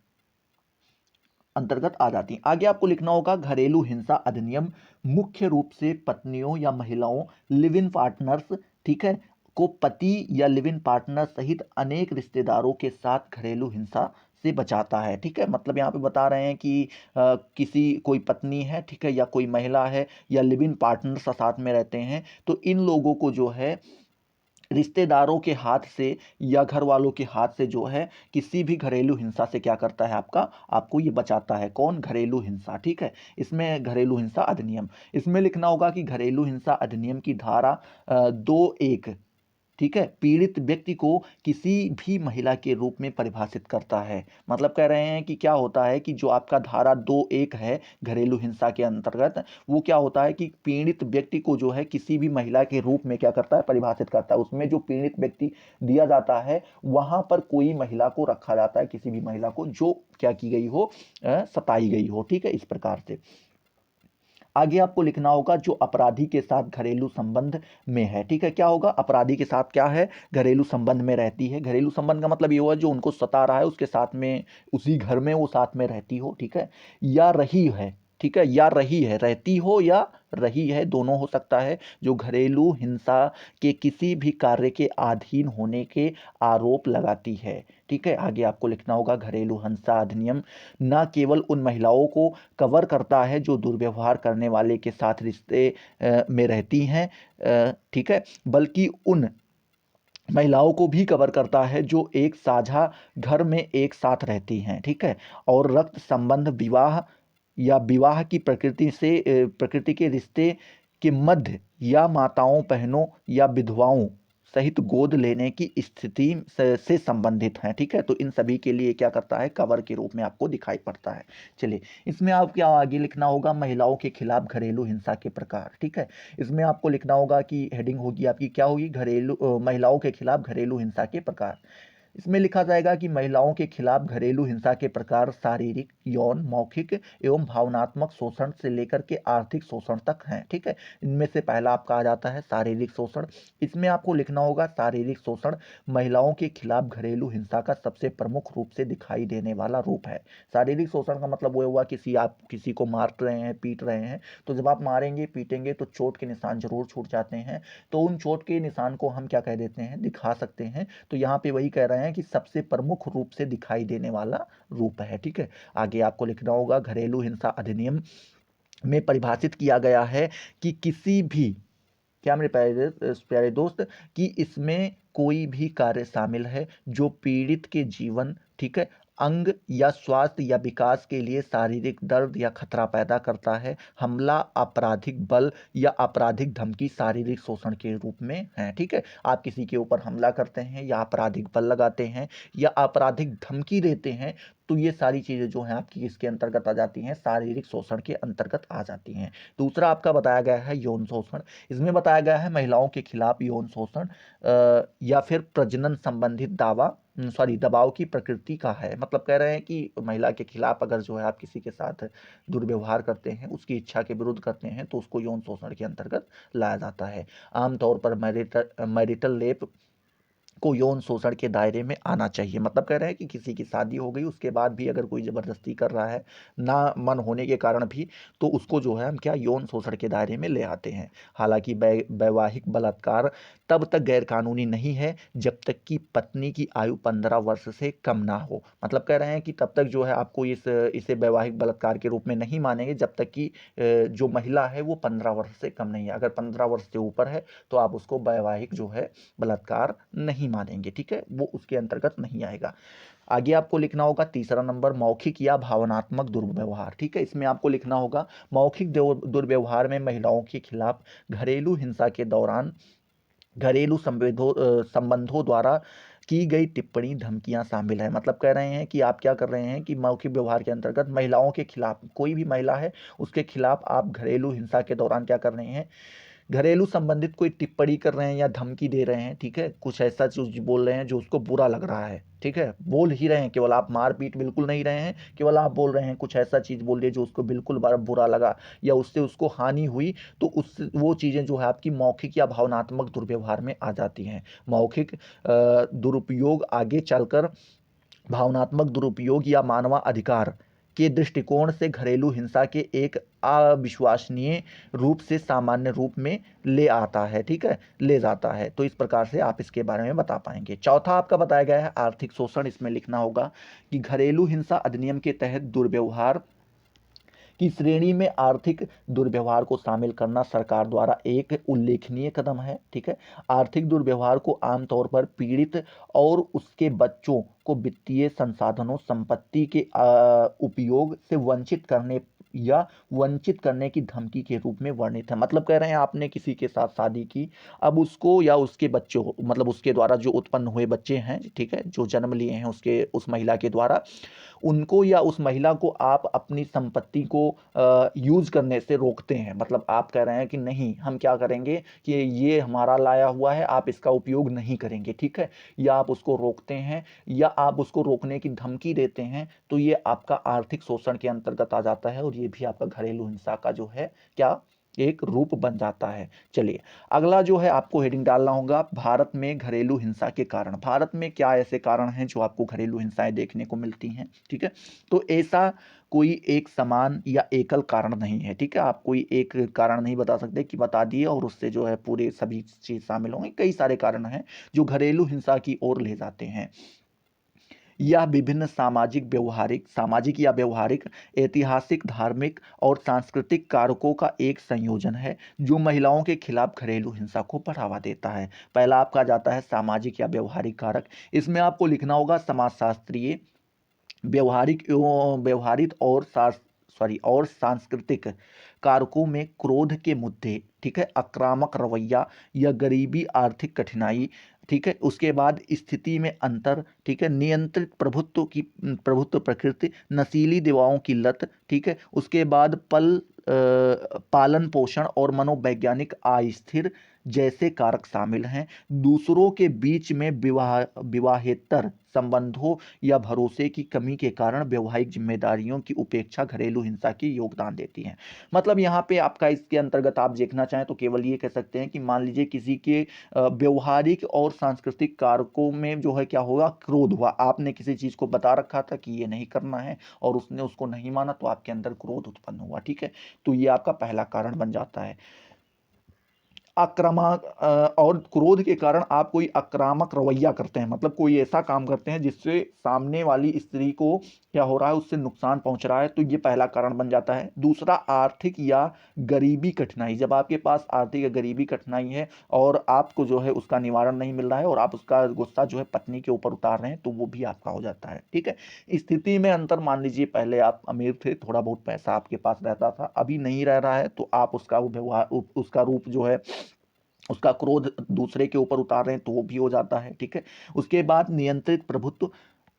अंतर्गत आ जाती हैं। आगे आपको लिखना होगा घरेलू हिंसा अधिनियम मुख्य रूप से पत्नियों या महिलाओं, लिव इन पार्टनर्स, ठीक है, को पति या लिव इन पार्टनर सहित अनेक रिश्तेदारों के साथ घरेलू हिंसा से बचाता है। ठीक है, मतलब यहाँ पे बता रहे हैं कि किसी कोई पत्नी है, ठीक है, या कोई महिला है या लिव इन पार्टनर साथ में रहते हैं, तो इन लोगों को जो है रिश्तेदारों के हाथ से या घर वालों के हाथ से जो है किसी भी घरेलू हिंसा से क्या करता है, आपका आपको ये बचाता है। कौन? घरेलू हिंसा। ठीक है, इसमें घरेलू हिंसा अधिनियम, इसमें लिखना होगा कि घरेलू हिंसा अधिनियम की धारा 2(1), ठीक है, पीड़ित व्यक्ति को किसी भी महिला के रूप में परिभाषित करता है। मतलब कह रहे हैं कि क्या होता है कि जो आपका धारा 2(1) है घरेलू हिंसा के अंतर्गत, वो क्या होता है कि पीड़ित व्यक्ति को जो है किसी भी महिला के रूप में क्या करता है, परिभाषित करता है। उसमें जो पीड़ित व्यक्ति दिया जाता है वहां पर कोई महिला को रखा जाता है, किसी भी महिला को जो क्या की गई हो, सताई गई हो। ठीक है, इस प्रकार से आगे आपको लिखना होगा जो अपराधी के साथ घरेलू संबंध में है। ठीक है, क्या होगा, अपराधी के साथ क्या है, घरेलू संबंध में रहती है। घरेलू संबंध का मतलब ये हुआ जो उनको सता रहा है उसके साथ में, उसी घर में वो साथ में रहती हो। ठीक है, या रही है, ठीक है, या रही है, रहती हो या रही है, दोनों हो सकता है, जो घरेलू हिंसा के किसी भी कार्य के अधीन होने के आरोप लगाती है। ठीक है, आगे आपको लिखना होगा घरेलू हिंसा अधिनियम न केवल उन महिलाओं को कवर करता है जो दुर्व्यवहार करने वाले के साथ रिश्ते में रहती हैं, ठीक है, बल्कि उन महिलाओं को भी कवर करता है जो एक साझा घर में एक साथ रहती हैं। ठीक है, और रक्त संबंध, विवाह या विवाह की प्रकृति के रिश्ते के मध्य या माताओं, बहनों या विधवाओं सहित गोद लेने की स्थिति से संबंधित हैं। ठीक है, तो इन सभी के लिए क्या करता है, कवर के रूप में आपको दिखाई पड़ता है। चलिए इसमें आप क्या आगे लिखना होगा, महिलाओं के खिलाफ घरेलू हिंसा के प्रकार। ठीक है, इसमें आपको लिखना होगा कि हेडिंग होगी आपकी क्या होगी, महिलाओं के खिलाफ घरेलू हिंसा के प्रकार। इसमें लिखा जाएगा कि महिलाओं के खिलाफ घरेलू हिंसा के प्रकार शारीरिक, यौन, मौखिक एवं भावनात्मक शोषण से लेकर के आर्थिक शोषण तक हैं। ठीक है, इनमें से पहला आपका आ जाता है शारीरिक शोषण। इसमें आपको लिखना होगा शारीरिक शोषण महिलाओं के खिलाफ घरेलू हिंसा का सबसे प्रमुख रूप से दिखाई देने वाला रूप है। शारीरिक शोषण का मतलब वो हुआ आप किसी को मार रहे हैं, पीट रहे हैं, तो जब आप मारेंगे पीटेंगे तो चोट के निशान जरूर छूट जाते हैं, तो उन चोट के निशान को हम क्या कह देते हैं, दिखा सकते हैं। तो यहाँ पे वही कह रहे हैं कि सबसे प्रमुख रूप से दिखाई देने वाला रूप है। ठीक है, आगे आपको लिखना होगा घरेलू हिंसा अधिनियम में परिभाषित किया गया है कि किसी भी, क्या मेरे प्यारे दोस्त, कि इसमें कोई भी कार्य शामिल है जो पीड़ित के जीवन, ठीक है, अंग या स्वास्थ्य या विकास के लिए शारीरिक दर्द या खतरा पैदा करता है। हमला आपराधिक बल या आपराधिक धमकी शारीरिक शोषण के रूप में है। ठीक है, आप किसी के ऊपर हमला करते हैं या आपराधिक बल लगाते हैं या आपराधिक धमकी देते हैं, तो ये सारी चीज़ें जो हैं आपकी इसके अंतर्गत आ जाती हैं, शारीरिक शोषण के अंतर्गत आ जाती हैं। दूसरा आपका बताया गया है यौन शोषण। इसमें बताया गया है महिलाओं के खिलाफ यौन शोषण या फिर प्रजनन संबंधित दबाव की प्रकृति का है। मतलब कह रहे हैं कि महिला के खिलाफ अगर जो है आप किसी के साथ दुर्व्यवहार करते हैं, उसकी इच्छा के विरुद्ध करते हैं, तो उसको यौन शोषण के अंतर्गत लाया जाता है। आमतौर पर मैरिटल रेप को यौन शोषण के दायरे में आना चाहिए। मतलब कह रहे हैं कि किसी की शादी हो गई, उसके बाद भी अगर कोई ज़बरदस्ती कर रहा है ना मन होने के कारण भी, तो उसको जो है हम क्या यौन शोषण के दायरे में ले आते हैं। हालांकि वैवाहिक बलात्कार तब तक गैरकानूनी नहीं है जब तक कि पत्नी की आयु 15 वर्ष से कम ना हो। मतलब कह रहे हैं कि तब तक जो है आपको इसे वैवाहिक बलात्कार के रूप में नहीं मानेंगे जब तक कि जो महिला है वो 15 वर्ष से कम नहीं है। अगर 15 वर्ष से ऊपर है तो आप उसको वैवाहिक जो है बलात्कार नहीं मानेंगे। ठीक है, वो उसके अंतर्गत नहीं आएगा। आगे आपको लिखना होगा तीसरा नंबर, मौखिक या भावनात्मक दुर्व्यवहार। ठीक है, इसमें आपको लिखना होगा मौखिक दुर्व्यवहार में महिलाओं के खिलाफ घरेलू हिंसा के दौरान घरेलू संबंधों द्वारा की गई टिप्पणी धमकियां शामिल है। मतलब कह रहे हैं कि आप क्या कर रहे हैं कि मौखिक व्यवहार के अंतर्गत महिलाओं के खिलाफ, कोई भी महिला है उसके खिलाफ आप घरेलू हिंसा के दौरान क्या कर रहे हैं, घरेलू संबंधित कोई टिप्पणी कर रहे हैं या धमकी दे रहे हैं। ठीक है, कुछ ऐसा चीज बोल रहे हैं जो उसको बुरा लग रहा है। ठीक है, बोल ही रहे हैं, केवल आप मारपीट बिल्कुल नहीं रहे हैं, केवल आप बोल रहे हैं कुछ ऐसा चीज बोल रहे जो उसको बिल्कुल बुरा लगा या उससे उसको हानि हुई, तो उस वो चीजें जो है आपकी मौखिक या भावनात्मक दुर्व्यवहार में आ जाती हैं। मौखिक दुरुपयोग आगे चलकर भावनात्मक दुरुपयोग या मानवाधिकार के दृष्टिकोण से घरेलू हिंसा के एक अविश्वसनीय रूप से सामान्य रूप में ले आता है। ठीक है, ले जाता है। तो इस प्रकार से आप इसके बारे में बता पाएंगे। चौथा आपका बताया गया है आर्थिक शोषण। इसमें लिखना होगा कि घरेलू हिंसा अधिनियम के तहत दुर्व्यवहार की श्रेणी में आर्थिक दुर्व्यवहार को शामिल करना सरकार द्वारा एक उल्लेखनीय कदम है। ठीक है, आर्थिक दुर्व्यवहार को आमतौर पर पीड़ित और उसके बच्चों को वित्तीय संसाधनों संपत्ति के उपयोग से वंचित करने की धमकी के रूप में वर्णित है। मतलब कह रहे हैं आपने किसी के साथ शादी की, अब उसको या उसके बच्चों, मतलब उसके द्वारा जो उत्पन्न हुए बच्चे हैं, ठीक है, जो जन्म लिए हैं उस महिला के द्वारा, उनको या उस महिला को आप अपनी संपत्ति को यूज करने से रोकते हैं। मतलब आप कह रहे हैं कि नहीं, हम क्या करेंगे कि ये हमारा लाया हुआ है, आप इसका उपयोग नहीं करेंगे। ठीक है, या आप उसको रोकते हैं या आप उसको रोकने की धमकी देते हैं, तो ये आपका आर्थिक शोषण के अंतर्गत आ जाता है और ये भी आपका घरेलू हिंसा का जो है क्या एक रूप बन जाता है। चलिए, अगला जो है आपको हेडिंग डालना होगा भारत में घरेलू हिंसा के कारण। भारत में क्या ऐसे कारण हैं जो आपको घरेलू हिंसाएं देखने को मिलती हैं। ठीक है, तो ऐसा कोई एक समान या एकल कारण नहीं है। ठीक है, आप कोई एक कारण नहीं बता सकते कि बता दिए और उससे जो है पूरे सभी चीज शामिल होंगे। कई सारे कारण हैं जो घरेलू हिंसा की ओर ले जाते हैं। यह विभिन्न सामाजिक या व्यवहारिक, ऐतिहासिक, धार्मिक और सांस्कृतिक कारकों का एक संयोजन है जो महिलाओं के खिलाफ घरेलू हिंसा को बढ़ावा देता है। पहला आपका जाता है सामाजिक या व्यवहारिक कारक। इसमें आपको लिखना होगा समाजशास्त्रीय, व्यवहारिक और सांस्कृतिक कारकों में क्रोध के मुद्दे, ठीक है, आक्रामक रवैया या गरीबी, आर्थिक कठिनाई, ठीक है, उसके बाद स्थिति में अंतर, ठीक है, नियंत्रित प्रभुत्व प्रकृति, नशीली दवाओं की लत, ठीक है, उसके बाद पालन पोषण और मनोवैज्ञानिक अस्थिर जैसे कारक शामिल हैं। दूसरों के बीच में विवाहेतर संबंधों या भरोसे की कमी के कारण वैवाहिक जिम्मेदारियों की उपेक्षा घरेलू हिंसा की योगदान देती है। मतलब यहाँ पे आपका इसके अंतर्गत आप देखना चाहें तो केवल ये कह सकते हैं कि मान लीजिए किसी के व्यवहारिक और सांस्कृतिक कारकों में जो है क्या होगा, क्रोध हुआ। आपने किसी चीज को बता रखा था कि ये नहीं करना है और उसने उसको नहीं माना, तो आपके अंदर क्रोध उत्पन्न हुआ। ठीक है, तो ये आपका पहला कारण बन जाता है। आक्रामक और क्रोध के कारण आप कोई आक्रामक रवैया करते हैं, मतलब कोई ऐसा काम करते हैं जिससे सामने वाली स्त्री को क्या हो रहा है, उससे नुकसान पहुंच रहा है, तो ये पहला कारण बन जाता है। दूसरा, आर्थिक या गरीबी कठिनाई, जब आपके पास आर्थिक या गरीबी कठिनाई है और आपको जो है उसका निवारण नहीं मिल रहा है और आप उसका गुस्सा जो है पत्नी के ऊपर उतार रहे हैं, तो वो भी आपका हो जाता है। ठीक है, स्थिति में अंतर, मान लीजिए पहले आप अमीर थे, थोड़ा बहुत पैसा आपके पास रहता था, अभी नहीं रह रहा है, तो आप उसका व्यवहार, उसका रूप जो है, उसका क्रोध दूसरे के ऊपर उतार रहे हैं, तो वो भी हो जाता है। ठीक है, उसके बाद नियंत्रित प्रभुत्व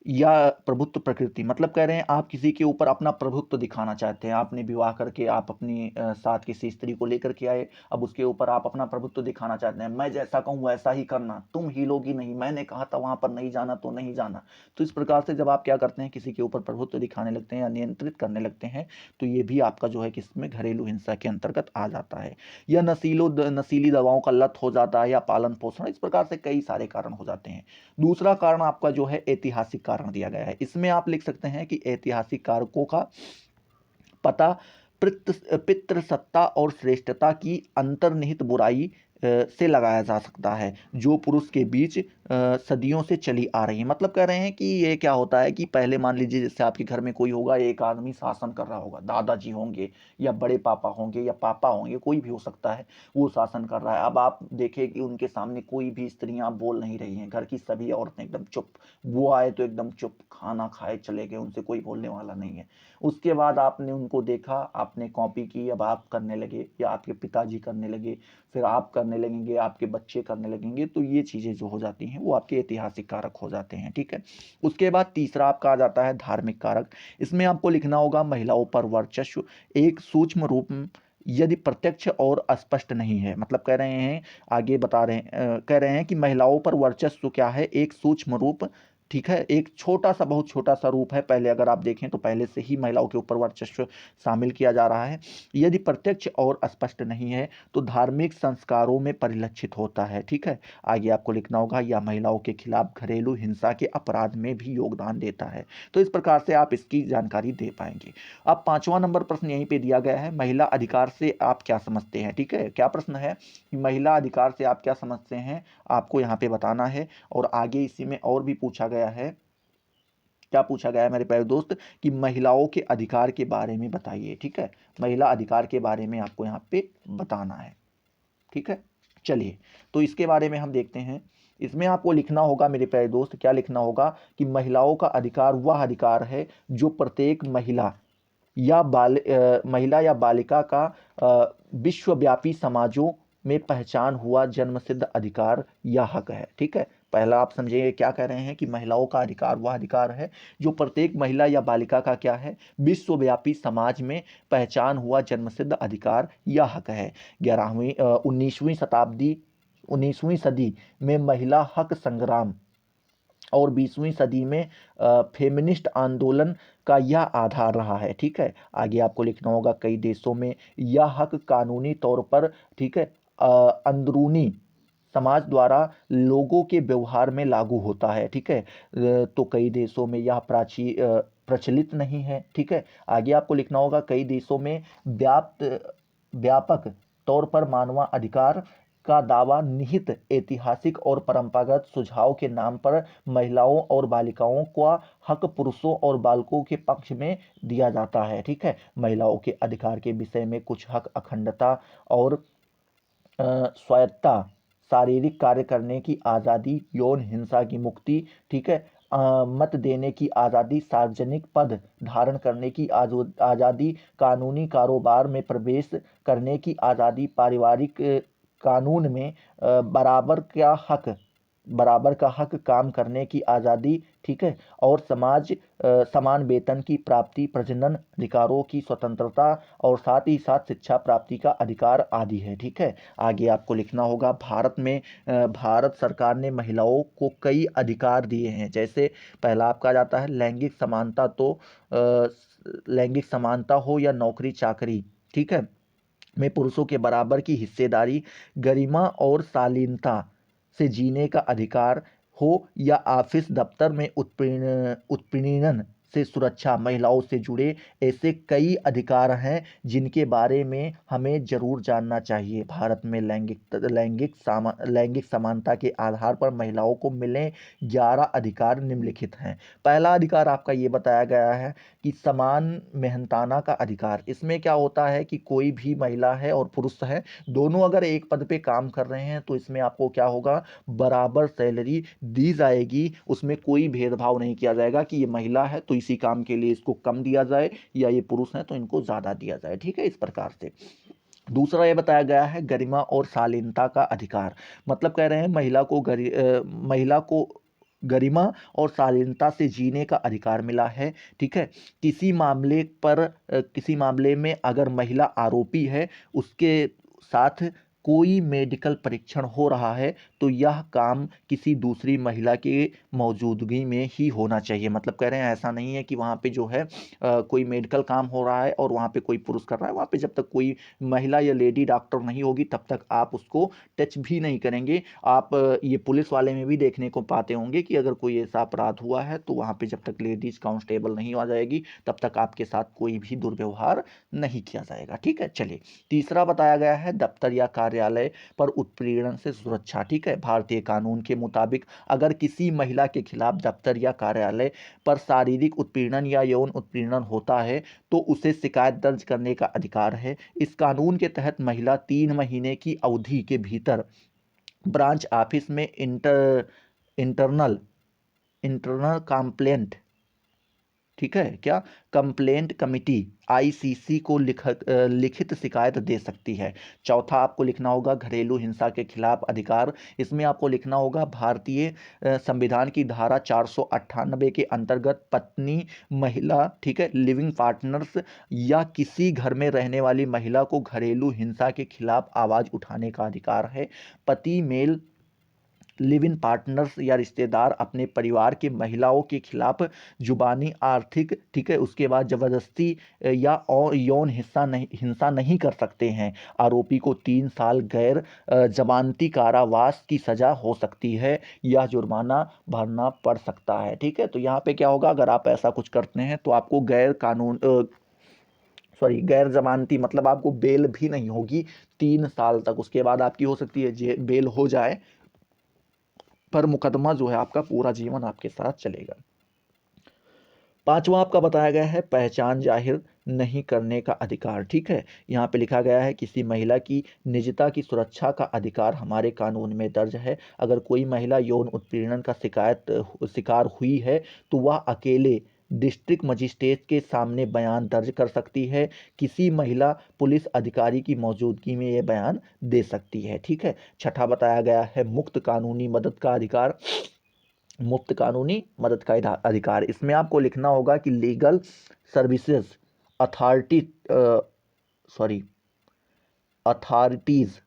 या प्रभुत्व प्रकृति, मतलब कह रहे हैं आप किसी के ऊपर अपना प्रभुत्व दिखाना चाहते हैं, आपने विवाह करके आप अपनी साथ किसी स्त्री को लेकर के आए, अब उसके ऊपर आप अपना प्रभुत्व दिखाना चाहते हैं, मैं जैसा कहूँ वैसा ही करना, तुम हिलोगी नहीं, मैंने कहा था वहां पर नहीं जाना तो नहीं जाना। तो इस प्रकार से जब आप क्या करते हैं, किसी के ऊपर प्रभुत्व दिखाने लगते हैं या नियंत्रित करने लगते हैं, तो ये भी आपका जो है किसमें, घरेलू हिंसा के अंतर्गत आ जाता है। या नशीली दवाओं का लत हो जाता है, या पालन पोषण, इस प्रकार से कई सारे कारण हो जाते हैं। दूसरा कारण आपका जो है ऐतिहासिक कारण दिया गया है, इसमें आप लिख सकते हैं कि ऐतिहासिक कारकों का पता पितृसत्ता और श्रेष्ठता की अंतर्निहित बुराई से लगाया जा सकता है, जो पुरुष के बीच सदियों से चली आ रही है। मतलब कह रहे हैं कि ये क्या होता है कि पहले मान लीजिए जैसे आपके घर में कोई होगा, एक आदमी शासन कर रहा होगा, दादाजी होंगे या बड़े पापा होंगे या पापा होंगे, कोई भी हो सकता है, वो शासन कर रहा है। अब आप देखें कि उनके सामने कोई भी स्त्रियां बोल नहीं रही हैं, घर की सभी औरतें एकदम चुप, वो आए तो एकदम चुप, खाना खाए चले गए, उनसे कोई बोलने वाला नहीं है। उसके बाद आपने उनको देखा, आपने कॉपी की, अब आप करने लगे या आपके पिताजी करने लगे, फिर आप करने लगेंगे, आपके बच्चे करने लगेंगे, तो ये चीज़ें जो हो जाती हैं वो आपके ऐतिहासिक कारक हो जाते हैं। ठीक है, उसके बाद तीसरा आपका आ जाता है धार्मिक कारक। इसमें आपको लिखना होगा महिलाओं पर वर्चस्व एक सूक्ष्म रूप यदि प्रत्यक्ष और स्पष्ट नहीं है, मतलब कह रहे हैं, आगे बता रहे हैं, कह रहे हैं कि महिलाओं पर वर्चस्व क्या है, एक सूक्ष्म रूप, ठीक है, एक छोटा सा, बहुत छोटा सा रूप है। पहले अगर आप देखें तो पहले से ही महिलाओं के ऊपर वर्चस्व शामिल किया जा रहा है। यदि प्रत्यक्ष और स्पष्ट नहीं है तो धार्मिक संस्कारों में परिलक्षित होता है। ठीक है, आगे आपको लिखना होगा या महिलाओं के खिलाफ घरेलू हिंसा के अपराध में भी योगदान देता है। तो इस प्रकार से आप इसकी जानकारी दे पाएंगे। अब 5वां नंबर प्रश्न यहीं पे दिया गया है, महिला अधिकार से आप क्या समझते हैं। ठीक है, क्या प्रश्न है कि महिला अधिकार से आप क्या समझते हैं, आपको यहाँ पे बताना है। और आगे इसी में और भी पूछा गया है, क्या पूछा गया है मेरे प्यारे दोस्त, कि महिलाओं के अधिकार के बारे में बताइए। ठीक है, महिला अधिकार के बारे में आपको यहाँ पे बताना है। ठीक है, चलिए तो इसके बारे में हम देखते हैं। इसमें आपको लिखना होगा मेरे प्यारे दोस्त, क्या लिखना होगा कि महिलाओं का अधिकार वह अधिकार है जो प्रत्येक महिला या बालिका का विश्वव्यापी समाजों में पहचान हुआ जन्मसिद्ध अधिकार या हक है। ठीक है, पहला आप समझिए क्या कह रहे हैं कि महिलाओं का अधिकार वह अधिकार है जो प्रत्येक महिला या बालिका का क्या है, विश्वव्यापी समाज में पहचान हुआ जन्मसिद्ध अधिकार या हक है। 19वीं सदी में महिला हक संग्राम और 20वीं सदी में फेमिनिस्ट आंदोलन का यह आधार रहा है। ठीक है, आगे आपको लिखना होगा कई देशों में यह हक कानूनी तौर पर, ठीक है, अंदरूनी समाज द्वारा लोगों के व्यवहार में लागू होता है। ठीक है, तो कई देशों में यह प्रचलित नहीं है। ठीक है, आगे आपको लिखना होगा कई देशों में व्यापक तौर पर मानवाधिकार का दावा निहित ऐतिहासिक और परंपरागत सुझाव के नाम पर महिलाओं और बालिकाओं का हक पुरुषों और बालकों के पक्ष में दिया जाता है। ठीक है, महिलाओं के अधिकार के विषय में कुछ हक अखंडता और स्वायत्तता, शारीरिक कार्य करने की आज़ादी, यौन हिंसा की मुक्ति, ठीक है, मत देने की आज़ादी, सार्वजनिक पद धारण करने की आज़ादी, कानूनी कारोबार में प्रवेश करने की आज़ादी, पारिवारिक कानून में बराबर का हक काम करने की आज़ादी, ठीक है, और समान वेतन की प्राप्ति, प्रजनन अधिकारों की स्वतंत्रता और साथ ही साथ शिक्षा प्राप्ति का अधिकार आदि है। ठीक है, आगे आपको लिखना होगा भारत सरकार ने महिलाओं को कई अधिकार दिए हैं, जैसे पहला आपका जाता है लैंगिक समानता हो या नौकरी चाकरी, ठीक है, में पुरुषों के बराबर की हिस्सेदारी, गरिमा और शालीनता से जीने का अधिकार हो, या ऑफिस दफ्तर में उत्पीड़न से सुरक्षा, महिलाओं से जुड़े ऐसे कई अधिकार हैं जिनके बारे में हमें जरूर जानना चाहिए। भारत में लैंगिक समानता के आधार पर महिलाओं को मिले 11 अधिकार निम्नलिखित हैं। पहला अधिकार आपका ये बताया गया है कि समान मेहनताना का अधिकार। इसमें क्या होता है कि कोई भी महिला है और पुरुष है, दोनों अगर एक पद पे काम कर रहे हैं तो इसमें आपको क्या होगा, बराबर सैलरी दी जाएगी। उसमें कोई भेदभाव नहीं किया जाएगा कि ये महिला है तो इसी काम के लिए इसको कम दिया जाए या ये पुरुष है तो इनको ज्यादा दिया जाए। ठीक है, इस प्रकार से। दूसरा ये बताया गया है गरिमा और शालीनता का अधिकार। मतलब कह रहे हैं महिला को गरिमा और शालीनता से जीने का अधिकार मिला है। ठीक है, किसी मामले में अगर महिला आरोपी है, उसके साथ कोई मेडिकल परीक्षण हो रहा है तो यह काम किसी दूसरी महिला के मौजूदगी में ही होना चाहिए। मतलब कह रहे हैं ऐसा नहीं है कि वहाँ पे जो है कोई मेडिकल काम हो रहा है और वहाँ पे कोई पुरुष कर रहा है, वहाँ पे जब तक कोई महिला या लेडी डॉक्टर नहीं होगी तब तक आप उसको टच भी नहीं करेंगे। आप ये पुलिस वाले में भी देखने को पाते होंगे कि अगर कोई ऐसा अपराध हुआ है तो वहाँ पे जब तक लेडीज कांस्टेबल नहीं आ जाएगी तब तक आपके साथ कोई भी दुर्व्यवहार नहीं किया जाएगा। ठीक है, चलिए। तीसरा बताया गया है दफ्तर या कार्यालय पर उत्पीड़न से सुरक्षा। ठीक है, भारतीय कानून के मुताबिक अगर किसी महिला के खिलाफ दफ्तर या कार्यालय पर शारीरिक उत्पीड़न या यौन उत्पीड़न होता है तो उसे शिकायत दर्ज करने का अधिकार है। इस कानून के तहत महिला 3 महीने की अवधि के भीतर ब्रांच ऑफिस में इंटरनल इंटरनल कंप्लेंट, ठीक है, क्या कंप्लेंट कमिटी आईसीसी को लिखित शिकायत दे सकती है। चौथा आपको लिखना होगा घरेलू हिंसा के खिलाफ अधिकार। इसमें आपको लिखना होगा भारतीय संविधान की धारा 498 के अंतर्गत पत्नी, महिला, ठीक है, लिविंग पार्टनर्स या किसी घर में रहने वाली महिला को घरेलू हिंसा के खिलाफ आवाज उठाने का अधिकार है। पति, मेल लिव इन पार्टनर्स या रिश्तेदार अपने परिवार के महिलाओं के खिलाफ जुबानी, आर्थिक, ठीक है, उसके बाद जबरदस्ती या और यौन हिंसा नहीं कर सकते हैं। आरोपी को 3 साल गैर जमानती कारावास की सजा हो सकती है या जुर्माना भरना पड़ सकता है। ठीक है, तो यहाँ पे क्या होगा, अगर आप ऐसा कुछ करते हैं तो आपको गैर जमानती मतलब आपको बेल भी नहीं होगी 3 साल तक। उसके बाद आपकी हो सकती है बेल हो जाए, पर मुकदमा जो है आपका पूरा जीवन आपके साथ चलेगा। पांचवा आपका बताया गया है पहचान जाहिर नहीं करने का अधिकार। ठीक है, यहाँ पे लिखा गया है किसी महिला की निजता की सुरक्षा का अधिकार हमारे कानून में दर्ज है। अगर कोई महिला यौन उत्पीड़न का शिकार हुई है तो वह अकेले डिस्ट्रिक्ट मजिस्ट्रेट के सामने बयान दर्ज कर सकती है। किसी महिला पुलिस अधिकारी की मौजूदगी में यह बयान दे सकती है। ठीक है, छठा बताया गया है मुफ्त कानूनी मदद का अधिकार। मुफ्त कानूनी मदद का अधिकार, इसमें आपको लिखना होगा कि legal services authority sorry authorities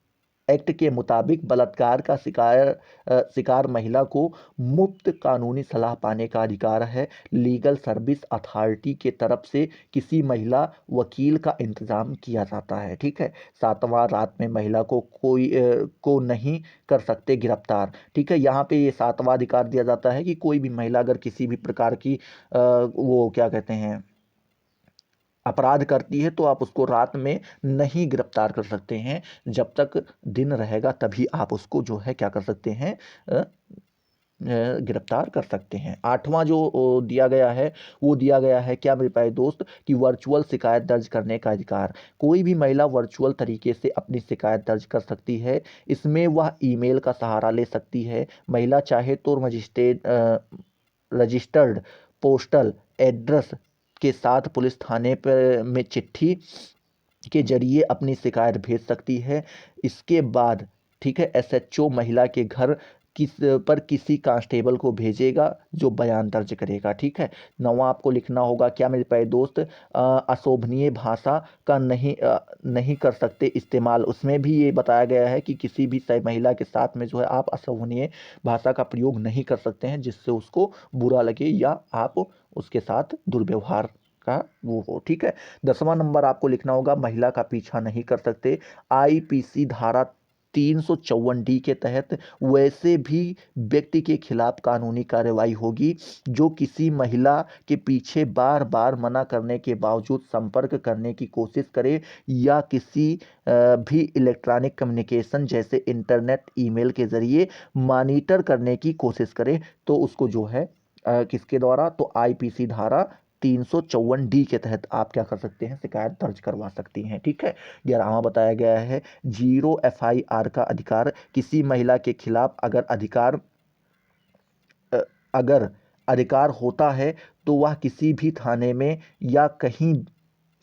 act के मुताबिक बलात्कार का शिकार महिला को मुफ्त कानूनी सलाह पाने का अधिकार है। लीगल सर्विस अथॉरिटी के तरफ से किसी महिला वकील का इंतजाम किया जाता है। ठीक है, सातवां रात में महिला को नहीं कर सकते गिरफ्तार। ठीक है, यहाँ पे ये सातवां अधिकार दिया जाता है कि कोई भी महिला अगर किसी भी प्रकार की वो क्या कहते हैं अपराध करती है तो आप उसको रात में नहीं गिरफ्तार कर सकते हैं। जब तक दिन रहेगा तभी आप उसको जो है क्या कर सकते हैं, गिरफ्तार कर सकते हैं। आठवां जो दिया गया है वो दिया गया है क्या मेरे प्यारे दोस्त, कि वर्चुअल शिकायत दर्ज करने का अधिकार। कोई भी महिला वर्चुअल तरीके से अपनी शिकायत दर्ज कर सकती है। इसमें वह ईमेल का सहारा ले सकती है। महिला चाहे तो रजिस्टर्ड पोस्टल एड्रेस के साथ पुलिस थाने पर में चिट्ठी के जरिए अपनी शिकायत भेज सकती है। इसके बाद, ठीक है, एसएचओ महिला के घर किसी कांस्टेबल को भेजेगा जो बयान दर्ज करेगा। ठीक है, नवा आपको लिखना होगा क्या मेरे प्यारे दोस्त, अशोभनीय भाषा का नहीं कर सकते इस्तेमाल। उसमें भी ये बताया गया है कि किसी भी महिला के साथ में जो है आप अशोभनीय भाषा का प्रयोग नहीं कर सकते हैं जिससे उसको बुरा लगे या आप उसके साथ दुर्व्यवहार का वो हो। ठीक है, 10वां नंबर आपको लिखना होगा महिला का पीछा नहीं कर सकते। आईपीसी धारा 354D के तहत वैसे भी व्यक्ति के खिलाफ कानूनी कार्रवाई होगी जो किसी महिला के पीछे बार बार मना करने के बावजूद संपर्क करने की कोशिश करे या किसी भी इलेक्ट्रॉनिक कम्युनिकेशन जैसे इंटरनेट ईमेल के जरिए मॉनिटर करने की कोशिश करे तो उसको जो है किसके द्वारा, तो आईपीसी धारा 354D के तहत आप क्या कर सकते हैं, शिकायत दर्ज करवा सकती हैं। ठीक है। 11वां बताया गया है 0 FIR का अधिकार। किसी महिला के खिलाफ अगर अधिकार होता है तो वह किसी भी थाने में या कहीं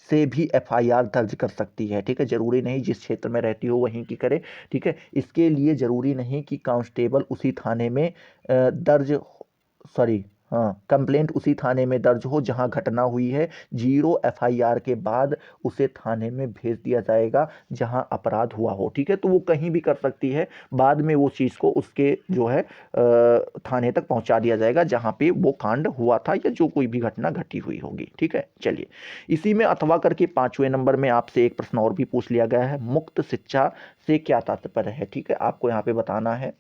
से भी FIR दर्ज कर सकती है। ठीक है। जरूरी नहीं जिस क्षेत्र में रहती हो वहीं की करे। ठीक है। इसके लिए जरूरी नहीं कि कांस्टेबल उसी थाने में दर्ज सॉरी हाँ कंप्लेंट उसी थाने में दर्ज हो जहां घटना हुई है। 0 FIR के बाद उसे थाने में भेज दिया जाएगा जहां अपराध हुआ हो। ठीक है। तो वो कहीं भी कर सकती है, बाद में वो चीज़ को उसके जो है थाने तक पहुंचा दिया जाएगा जहां पे वो कांड हुआ था या जो कोई भी घटना घटी हुई होगी। ठीक है। चलिए इसी में अथवा करके 5वें नंबर में आपसे एक प्रश्न और भी पूछ लिया गया है, मुक्त शिक्षा से क्या तात्पर्य है। ठीक है। आपको यहाँ पे बताना है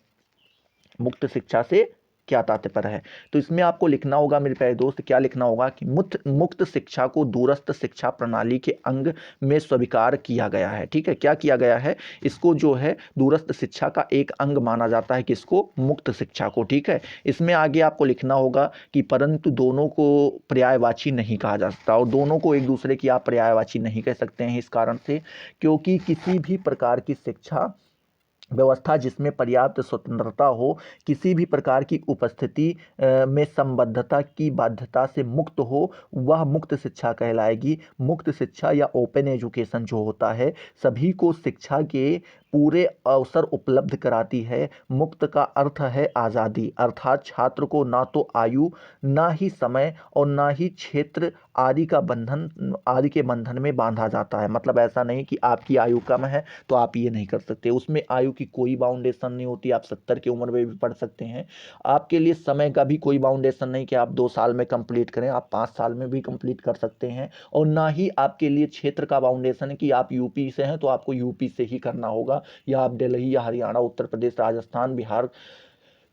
मुक्त शिक्षा से क्या तात्पर्य है। तो इसमें आपको लिखना होगा मेरे प्यारे दोस्त, क्या लिखना होगा कि मुक्त शिक्षा को दूरस्थ शिक्षा प्रणाली के अंग में स्वीकार किया गया है। ठीक है। क्या किया गया है, इसको जो है दूरस्थ शिक्षा का एक अंग माना जाता है, किसको, मुक्त शिक्षा को। ठीक है। इसमें आगे आपको लिखना होगा कि परंतु दोनों को पर्यायवाची नहीं कहा जा सकता, और दोनों को एक दूसरे की आप पर्यायवाची नहीं कह सकते हैं इस कारण से क्योंकि किसी भी प्रकार की शिक्षा व्यवस्था जिसमें पर्याप्त स्वतंत्रता हो, किसी भी प्रकार की उपस्थिति में संबद्धता की बाध्यता से मुक्त हो, वह मुक्त शिक्षा कहलाएगी। मुक्त शिक्षा या ओपन एजुकेशन जो होता है सभी को शिक्षा के पूरे अवसर उपलब्ध कराती है। मुक्त का अर्थ है आज़ादी, अर्थात छात्र को ना तो आयु, ना ही समय और ना ही क्षेत्र आदि के बंधन में बांधा जाता है। मतलब ऐसा नहीं कि आपकी आयु कम है तो आप ये नहीं कर सकते, उसमें आयु की कोई बाउंडेशन नहीं होती। आप 70 की उम्र में भी पढ़ सकते हैं। आपके लिए समय का भी कोई बाउंडेशन नहीं कि आप 2 साल में कंप्लीट करें, आप 5 साल में भी कंप्लीट कर सकते हैं। और ना ही आपके लिए क्षेत्र का बाउंडेशन है कि आप यूपी से हैं तो आपको यूपी से ही करना होगा, या आप दिल्ली या हरियाणा, उत्तर प्रदेश, राजस्थान, बिहार,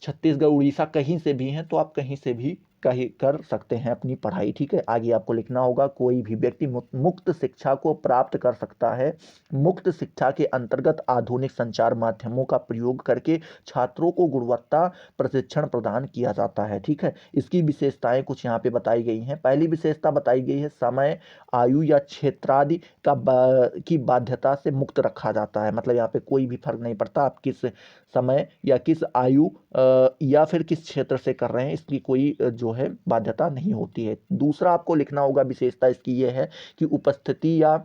छत्तीसगढ़, उड़ीसा कहीं से भी हैं तो आप कहीं से भी कहीं कर सकते हैं अपनी पढ़ाई। ठीक है। आगे आपको लिखना होगा कोई भी व्यक्ति मुक्त शिक्षा को प्राप्त कर सकता है। मुक्त शिक्षा के अंतर्गत आधुनिक संचार माध्यमों का प्रयोग करके छात्रों को गुणवत्ता प्रशिक्षण प्रदान किया जाता है। ठीक है। इसकी विशेषताएं कुछ यहाँ पे बताई गई हैं। पहली विशेषता बताई गई है समय, आयु या क्षेत्रादि की बाध्यता से मुक्त रखा जाता है। मतलब यहाँ पे कोई भी फर्क नहीं पड़ता आप किस समय या किस आयु या फिर किस क्षेत्र से कर रहे हैं, इसकी कोई जो है बाध्यता नहीं होती है। दूसरा आपको लिखना होगा विशेषता इसकी ये है कि उपस्थिति या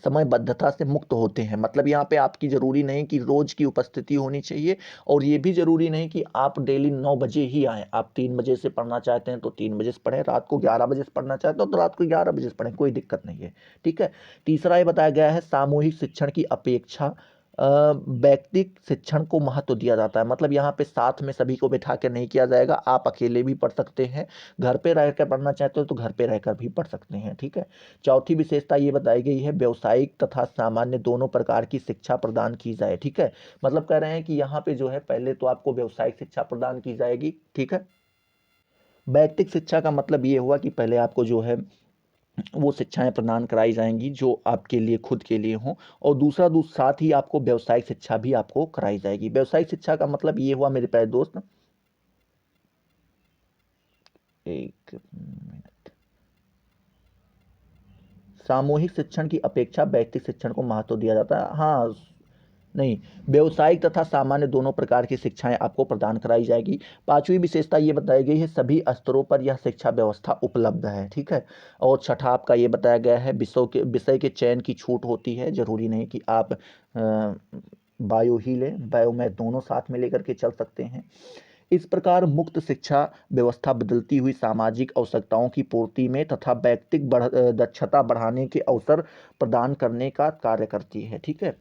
समयबद्धता से मुक्त होते हैं। मतलब यहाँ पे आपकी जरूरी नहीं कि रोज की उपस्थिति होनी चाहिए, और ये भी जरूरी नहीं कि आप डेली 9 बजे ही आए। आप 3 बजे से पढ़ना चाहते हैं तो 3 बजे से पढ़ें, रात को 11 बजे से पढ़ना चाहते हो तो रात को 11 बजे से पढ़ें, कोई दिक्कत नहीं है। ठीक है। तीसरा ये बताया गया है सामूहिक शिक्षण की अपेक्षा व्यक्तिगत शिक्षण को महत्व दिया जाता है। मतलब यहाँ पे साथ में सभी को बैठा कर नहीं किया जाएगा, आप अकेले भी पढ़ सकते हैं, घर पे रहकर पढ़ना चाहते हो तो घर पे रहकर भी पढ़ सकते हैं। ठीक है। चौथी विशेषता ये बताई गई है व्यावसायिक तथा सामान्य दोनों प्रकार की शिक्षा प्रदान की जाए। ठीक है। मतलब कह रहे हैं कि यहाँ पे जो है पहले तो आपको व्यावसायिक शिक्षा प्रदान की जाएगी। ठीक है। व्यक्तिगत शिक्षा का मतलब ये हुआ कि पहले आपको जो है वो शिक्षाएं प्रदान कराई जाएंगी जो आपके लिए खुद के लिए हों, और दूसरा साथ ही आपको व्यावसायिक शिक्षा भी आपको कराई जाएगी। व्यावसायिक शिक्षा का मतलब ये हुआ मेरे प्यारे दोस्त, एक मिनट, सामूहिक शिक्षण की अपेक्षा व्यक्तिगत शिक्षण को महत्व दिया जाता है। हाँ नहीं, व्यवसायिक तथा सामान्य दोनों प्रकार की शिक्षाएं आपको प्रदान कराई जाएगी। पांचवी विशेषता ये बताई गई है सभी स्तरों पर यह शिक्षा व्यवस्था उपलब्ध है। ठीक है। और छठा आपका ये बताया गया है विषय के चयन की छूट होती है। जरूरी नहीं कि आप बायो ही लें, बायो मैथ दोनों साथ में लेकर के चल सकते हैं। इस प्रकार मुक्त शिक्षा व्यवस्था बदलती हुई सामाजिक आवश्यकताओं की पूर्ति में तथा व्यक्तिगत दक्षता बढ़ाने के अवसर प्रदान करने का कार्य करती है। ठीक है।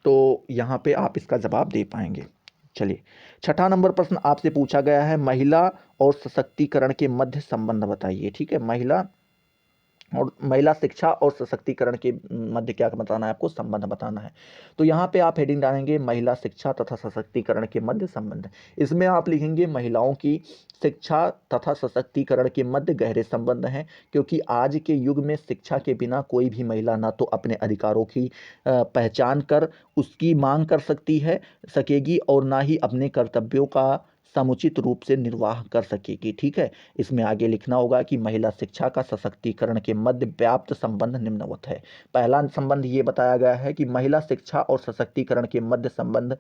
तो यहाँ पे आप इसका जवाब दे पाएंगे। चलिए छठा नंबर प्रश्न आपसे पूछा गया है महिला और सशक्तिकरण के मध्य संबंध बताइए। ठीक है। महिला और महिला शिक्षा और सशक्तिकरण के मध्य क्या बताना है आपको, संबंध बताना है। तो यहाँ पे आप हेडिंग डालेंगे महिला शिक्षा तथा सशक्तिकरण के मध्य संबंध। इसमें आप लिखेंगे महिलाओं की शिक्षा तथा सशक्तिकरण के मध्य गहरे संबंध हैं, क्योंकि आज के युग में शिक्षा के बिना कोई भी महिला ना तो अपने अधिकारों की पहचान कर उसकी मांग कर सकेगी और ना ही अपने कर्तव्यों का समुचित रूप से निर्वाह कर सकेगी। ठीक है, इसमें आगे लिखना होगा कि महिला शिक्षा का सशक्तिकरण के मध्य व्याप्त संबंध निम्नवत है। पहला संबंध ये बताया गया है कि महिला शिक्षा और सशक्तिकरण के मध्य संबंध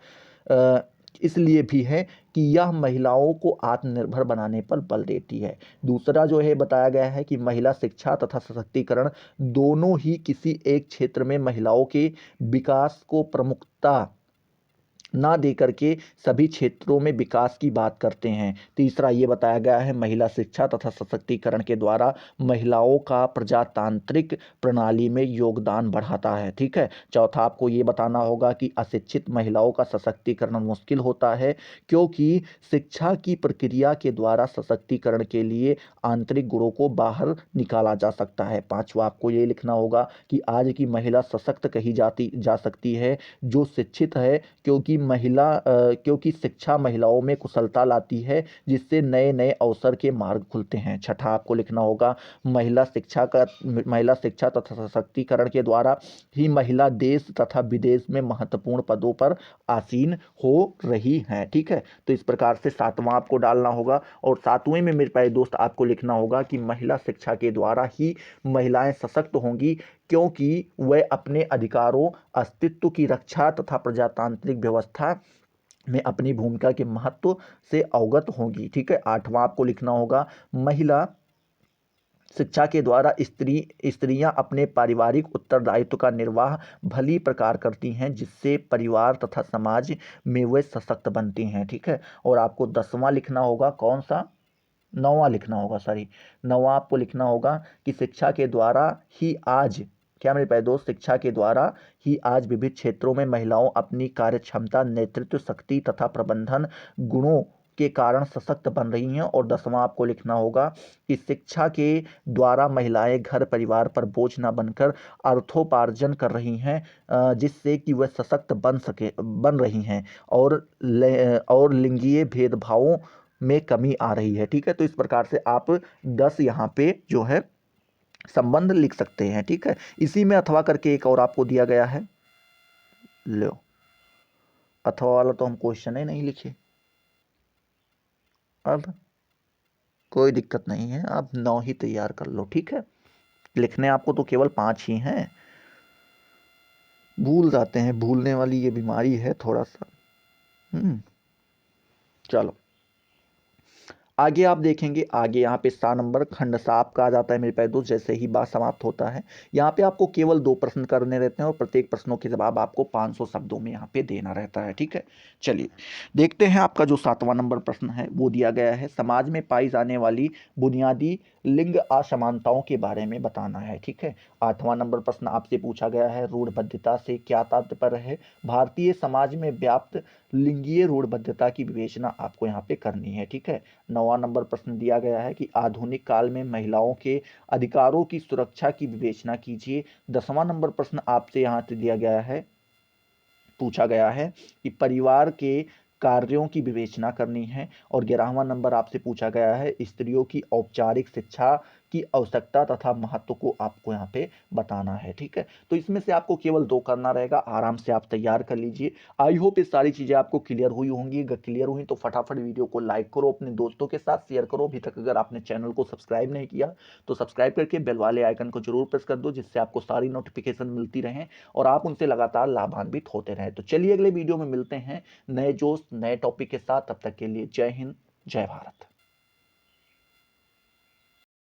इसलिए भी है कि यह महिलाओं को आत्मनिर्भर बनाने पर बल देती है। दूसरा जो है बताया गया है कि महिला शिक्षा तथा सशक्तिकरण दोनों ही किसी एक क्षेत्र में महिलाओं के विकास को प्रमुखता ना दे करके सभी क्षेत्रों में विकास की बात करते हैं। तीसरा ये बताया गया है महिला शिक्षा तथा सशक्तिकरण के द्वारा महिलाओं का प्रजातांत्रिक प्रणाली में योगदान बढ़ाता है। ठीक है, चौथा आपको ये बताना होगा कि अशिक्षित महिलाओं का सशक्तिकरण मुश्किल होता है, क्योंकि शिक्षा की प्रक्रिया के द्वारा सशक्तिकरण के लिए आंतरिक गुणों को बाहर निकाला जा सकता है। पांचवा आपको ये लिखना होगा कि आज की महिला सशक्त कही जा सकती है जो शिक्षित है, क्योंकि शिक्षा महिलाओं में कुशलता लाती है, जिससे नए नए अवसर के मार्ग खुलते हैं। छठा आपको लिखना होगा महिला शिक्षा तथा सशक्तिकरण के द्वारा ही महिला देश तथा विदेश में महत्वपूर्ण पदों पर आसीन हो रही हैं। ठीक है, तो इस प्रकार से सातवां आपको डालना होगा। और सातवें में मेरे प्यारे दोस्त आपको लिखना होगा कि महिला शिक्षा के द्वारा ही महिलाएं सशक्त होंगी, क्योंकि वह अपने अधिकारों, अस्तित्व की रक्षा तथा प्रजातांत्रिक व्यवस्था में अपनी भूमिका के महत्व से अवगत होंगी। ठीक है, आठवां आपको लिखना होगा महिला शिक्षा के द्वारा स्त्रियां अपने पारिवारिक उत्तरदायित्व का निर्वाह भली प्रकार करती हैं, जिससे परिवार तथा समाज में वे सशक्त बनती हैं। ठीक है, और आपको 10वां लिखना होगा, कौन सा, 9वां लिखना होगा, सॉरी 9वां आपको लिखना होगा कि शिक्षा के द्वारा ही आज, क्या मेरे प्यारे दोस्त, शिक्षा के द्वारा ही आज विविध क्षेत्रों में महिलाओं अपनी कार्यक्षमता, नेतृत्व शक्ति तथा प्रबंधन गुणों के कारण सशक्त बन रही हैं। और 10वां आपको लिखना होगा कि शिक्षा के द्वारा महिलाएं घर परिवार पर बोझ न बनकर अर्थोपार्जन कर रही हैं, जिससे कि वह सशक्त बन रही हैं और लिंगीय भेदभावों में कमी आ रही है। ठीक है, तो इस प्रकार से आप 10 यहाँ पे जो है संबंध लिख सकते हैं। ठीक है, इसी में अथवा करके एक और आपको दिया गया है, लो, अथवा वाला तो हम क्वेश्चन ही नहीं लिखे। अब कोई दिक्कत नहीं है, आप 9 ही तैयार कर लो। ठीक है, लिखने आपको तो केवल 5 ही हैं, भूल जाते हैं, भूलने वाली ये बीमारी है थोड़ा सा। चलो आगे आप देखेंगे, आगे यहाँ पे 7 नंबर खंड साप का आ जाता है मेरे प्यारे दोस्त, जैसे ही बात समाप्त होता है। यहाँ पे आपको केवल 2 प्रश्न करने रहते हैं और प्रत्येक प्रश्नों के जवाब आपको 500 शब्दों में यहाँ पे देना रहता है। ठीक है, चलिए देखते हैं, आपका जो 7वां नंबर प्रश्न है वो दिया गया है, समाज में पाई जाने वाली बुनियादी लिंग असमानताओं के बारे में बताना है। ठीक है, 8वां नंबर प्रश्न आपसे पूछा गया है, रूढ़बद्धता से क्या तात्पर्य है। भारतीय समाज में व्याप्त लिंगीय रूढ़बद्धता की विवेचना आपको यहाँ पे करनी है। ठीक है, 9वां नंबर प्रश्न दिया गया है कि आधुनिक काल में महिलाओं के अधिकारों की सुरक्षा की विवेचना कीजिए। 10वां नंबर प्रश्न आपसे यहाँ से दिया गया है, पूछा गया है कि परिवार के कार्यों की विवेचना करनी है। और 11वां नंबर आपसे पूछा गया है, स्त्रियों की औपचारिक शिक्षा की आवश्यकता तथा महत्व को आपको यहाँ पे बताना है। ठीक है, तो इसमें से आपको केवल 2 करना रहेगा, आराम से आप तैयार कर लीजिए। आई होप ये सारी चीजें आपको क्लियर हुई होंगी। अगर क्लियर हुई तो फटाफट वीडियो को लाइक करो, अपने दोस्तों के साथ शेयर करो। अभी तक अगर आपने चैनल को सब्सक्राइब नहीं किया तो सब्सक्राइब करके बेल वाले आइकन को जरूर प्रेस कर दो, जिससे आपको सारी नोटिफिकेशन मिलती रहें और आप उनसे लगातार लाभान्वित होते रहें। तो चलिए अगले वीडियो में मिलते हैं नए जोश नए टॉपिक के साथ, तब तक के लिए जय हिंद, जय भारत।